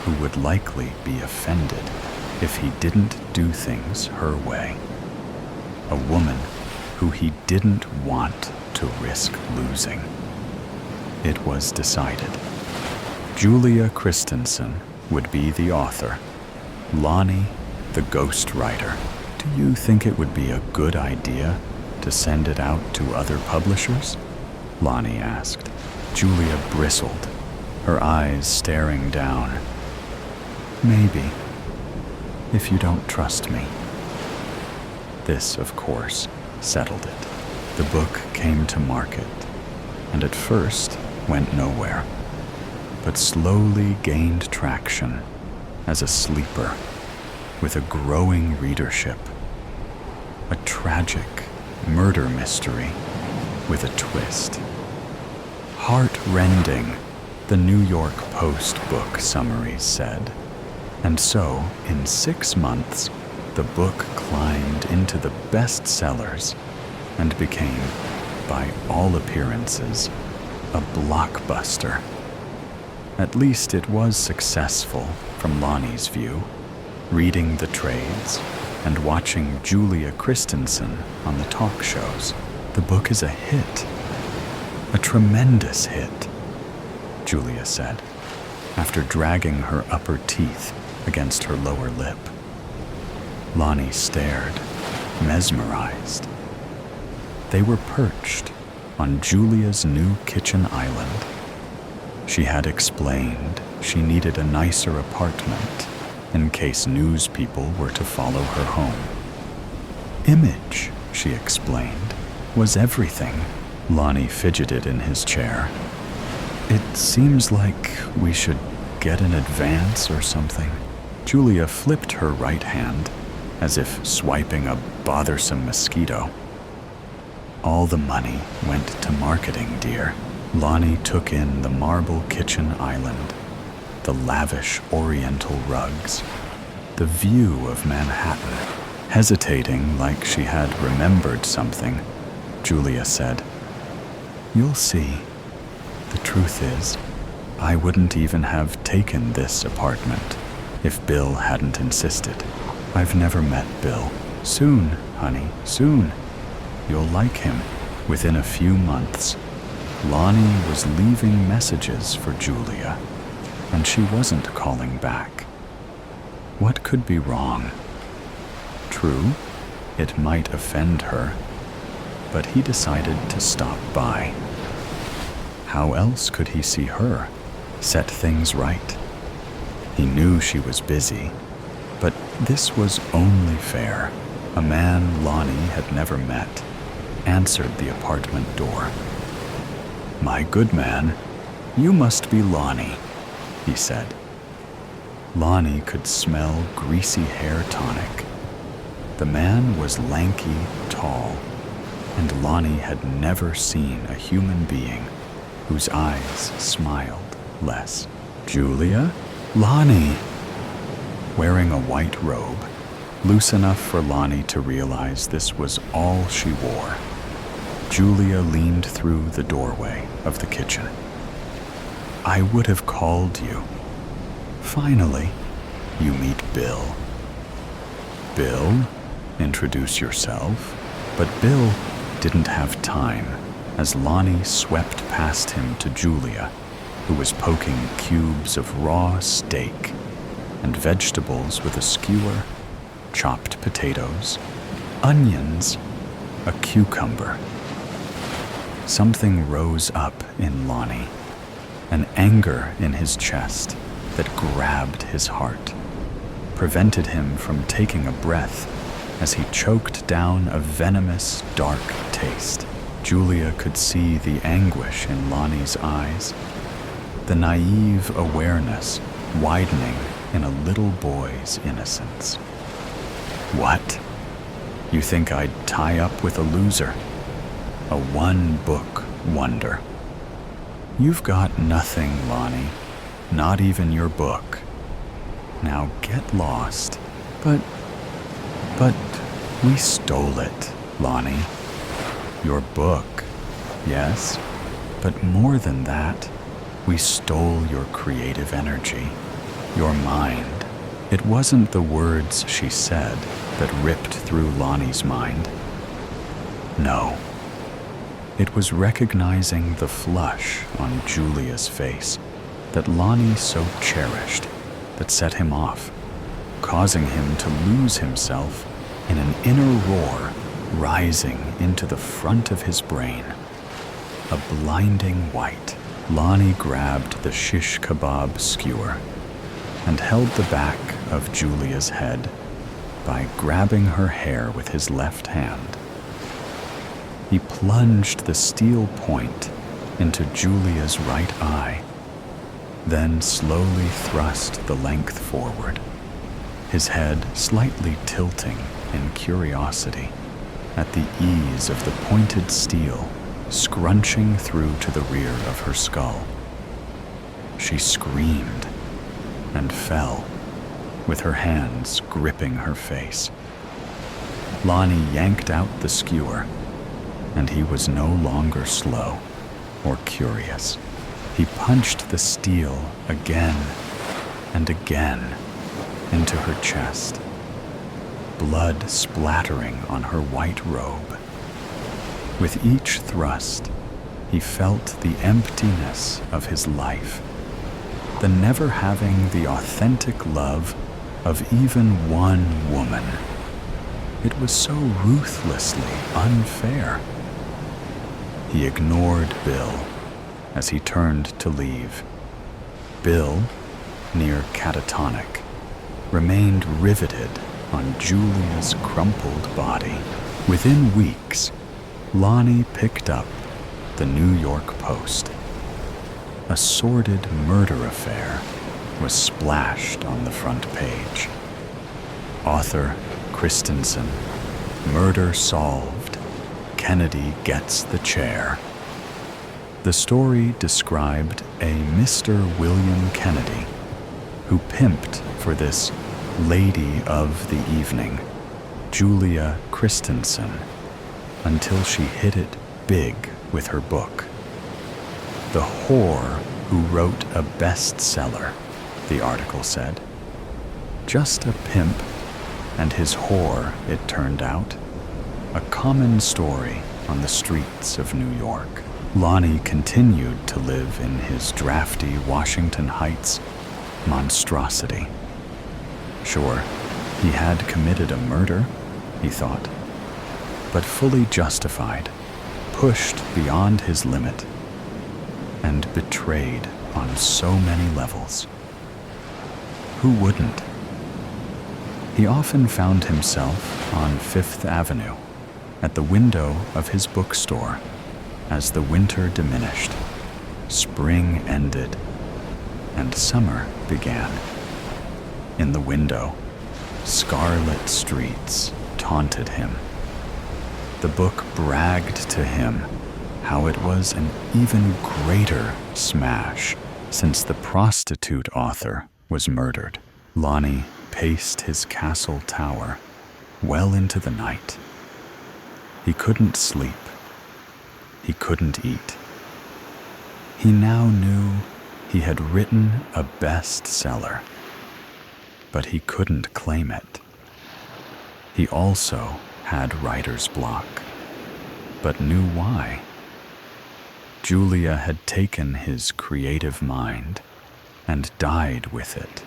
who would likely be offended if he didn't do things her way. A woman who he didn't want to risk losing. It was decided. Julia Christensen would be the author, Lonnie the ghostwriter. "Do you think it would be a good idea to send it out to other publishers?" Lonnie asked. Julia bristled, her eyes staring down. "Maybe, if you don't trust me." This, of course, settled it. The book came to market, and at first went nowhere, but slowly gained traction as a sleeper with a growing readership. A tragic murder mystery with a twist. Heart-rending, the New York Post book summaries said. And so, in 6 months, the book climbed into the bestsellers and became, by all appearances, a blockbuster. At least it was successful from Lonnie's view, reading the trades and watching Julia Christensen on the talk shows. The book is a hit, a tremendous hit, Julia said, after dragging her upper teeth against her lower lip. Lonnie stared, mesmerized. They were perched on Julia's new kitchen island. She had explained she needed a nicer apartment in case news people were to follow her home. Image, she explained, was everything. Lonnie fidgeted in his chair. It seems like we should get an advance or something. Julia flipped her right hand as if swiping a bothersome mosquito. All the money went to marketing, dear. Lonnie took in the marble kitchen island, the lavish oriental rugs, the view of Manhattan. Hesitating like she had remembered something, Julia said, "You'll see. The truth is, I wouldn't even have taken this apartment if Bill hadn't insisted. I've never met Bill. Soon, honey, soon. You'll like him." Within a few months, Lonnie was leaving messages for Julia, and she wasn't calling back. What could be wrong? True, it might offend her, but he decided to stop by. How else could he see her, set things right? He knew she was busy, but this was only fair. A man Lonnie had never met answered the apartment door. "My good man, you must be Lonnie," he said. Lonnie could smell greasy hair tonic. The man was lanky, tall, and Lonnie had never seen a human being whose eyes smiled less. "Julia? Lonnie!" Wearing a white robe, loose enough for Lonnie to realize this was all she wore, Julia leaned through the doorway of the kitchen. "I would have called you. Finally, you meet Bill." "Bill? Introduce yourself." But Bill didn't have time, as Lonnie swept past him to Julia, who was poking cubes of raw steak and vegetables with a skewer, chopped potatoes, onions, a cucumber. Something rose up in Lonnie, an anger in his chest that grabbed his heart, prevented him from taking a breath as he choked down a venomous, dark taste. Julia could see the anguish in Lonnie's eyes, the naive awareness widening in a little boy's innocence. "What? You think I'd tie up with a loser? A one-book wonder. You've got nothing, Lonnie, not even your book. Now get lost." But we stole it, Lonnie. Your book, yes, but more than that, we stole your creative energy, your mind. It wasn't the words she said that ripped through Lonnie's mind. No. It was recognizing the flush on Julia's face that Lonnie so cherished that set him off, causing him to lose himself in an inner roar rising into the front of his brain. A blinding white, Lonnie grabbed the shish kebab skewer and held the back of Julia's head by grabbing her hair with his left hand. He plunged the steel point into Julia's right eye, then slowly thrust the length forward, his head slightly tilting in curiosity at the ease of the pointed steel scrunching through to the rear of her skull. She screamed and fell, with her hands gripping her face. Lonnie yanked out the skewer, and he was no longer slow or curious. He punched the steel again and again into her chest, blood splattering on her white robe. With each thrust, he felt the emptiness of his life, the never having the authentic love of even one woman. It was so ruthlessly unfair. He ignored Bill as he turned to leave. Bill, near catatonic, remained riveted on Julia's crumpled body. Within weeks, Lonnie picked up the New York Post. A sordid murder affair was splashed on the front page. Author Christensen, murder solved. Kennedy gets the chair. The story described a Mr. William Kennedy who pimped for this lady of the evening, Julia Christensen, until she hit it big with her book. The whore who wrote a bestseller, the article said. Just a pimp and his whore, it turned out. A common story on the streets of New York. Lonnie continued to live in his drafty Washington Heights monstrosity. Sure, he had committed a murder, he thought, but fully justified, pushed beyond his limit, and betrayed on so many levels. Who wouldn't? He often found himself on Fifth Avenue, at the window of his bookstore, as the winter diminished, spring ended, and summer began. In the window, scarlet streets taunted him. The book bragged to him how it was an even greater smash since the prostitute author was murdered. Lonnie paced his castle tower well into the night. He couldn't sleep. He couldn't eat. He now knew he had written a bestseller, but he couldn't claim it. He also had writer's block, but knew why. Julia had taken his creative mind and died with it,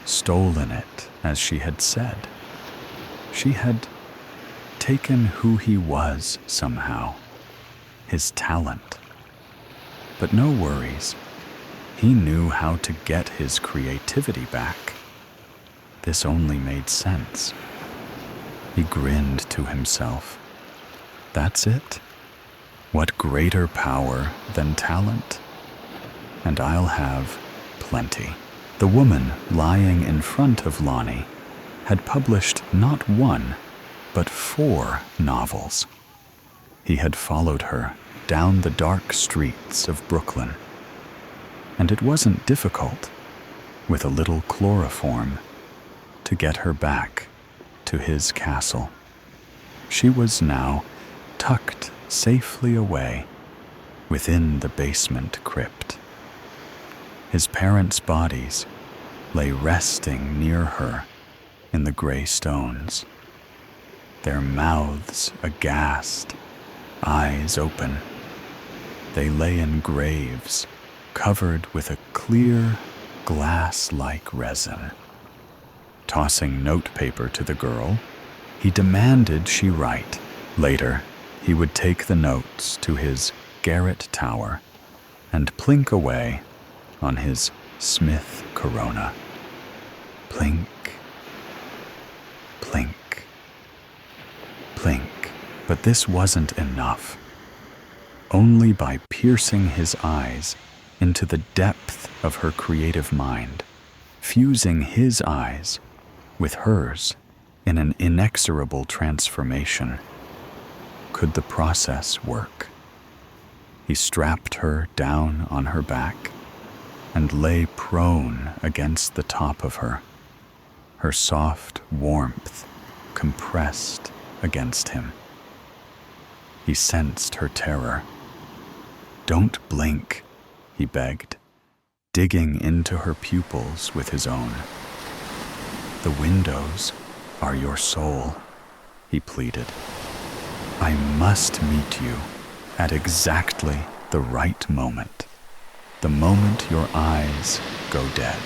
stolen it, as she had said. She had taken who he was somehow, his talent. But no worries. He knew how to get his creativity back. This only made sense. He grinned to himself. That's it? What greater power than talent? And I'll have plenty. The woman lying in front of Lonnie had published not one, but 4 novels. He had followed her down the dark streets of Brooklyn. And it wasn't difficult, with a little chloroform, to get her back to his castle. She was now tucked safely away within the basement crypt. His parents' bodies lay resting near her in the gray stones, their mouths aghast, eyes open. They lay in graves covered with a clear, glass-like resin. Tossing notepaper to the girl, he demanded she write. Later, he would take the notes to his garret tower and plink away on his Smith Corona. Plink, plink, plink. But this wasn't enough. Only by piercing his eyes into the depth of her creative mind, fusing his eyes with hers in an inexorable transformation, could the process work. He strapped her down on her back and lay prone against the top of her, her soft warmth compressed against him. He sensed her terror. "Don't blink," he begged, digging into her pupils with his own. "The windows are your soul," he pleaded. "I must meet you at exactly the right moment. The moment your eyes go dead."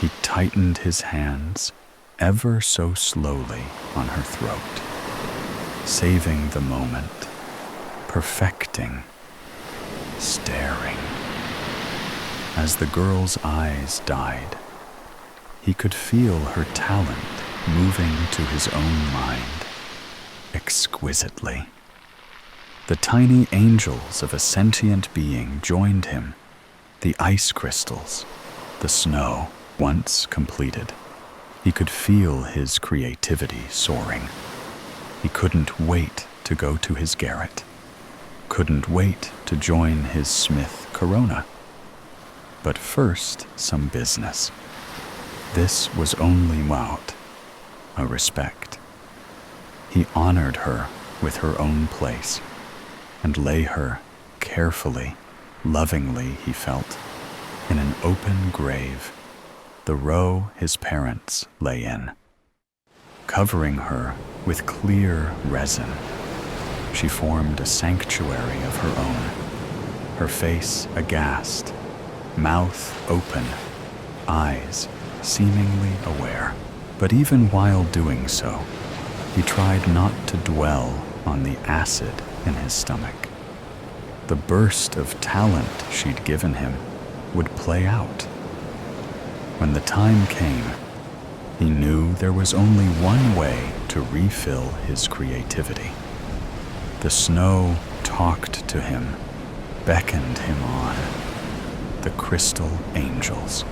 He tightened his hands ever so slowly on her throat, saving the moment, perfecting, staring. As the girl's eyes died, he could feel her talent moving to his own mind exquisitely. The tiny angels of a sentient being joined him, the ice crystals, the snow. Once completed, he could feel his creativity soaring. He couldn't wait to go to his garret, couldn't wait to join his Smith Corona. But first, some business. This was only a respect. He honored her with her own place and lay her carefully, lovingly, he felt, in an open grave, the row his parents lay in. Covering her with clear resin, she formed a sanctuary of her own, her face aghast, mouth open, eyes seemingly aware. But even while doing so, he tried not to dwell on the acid in his stomach. The burst of talent she'd given him would play out. When the time came, he knew there was only one way to refill his creativity. The snow talked to him, beckoned him on. The crystal angels.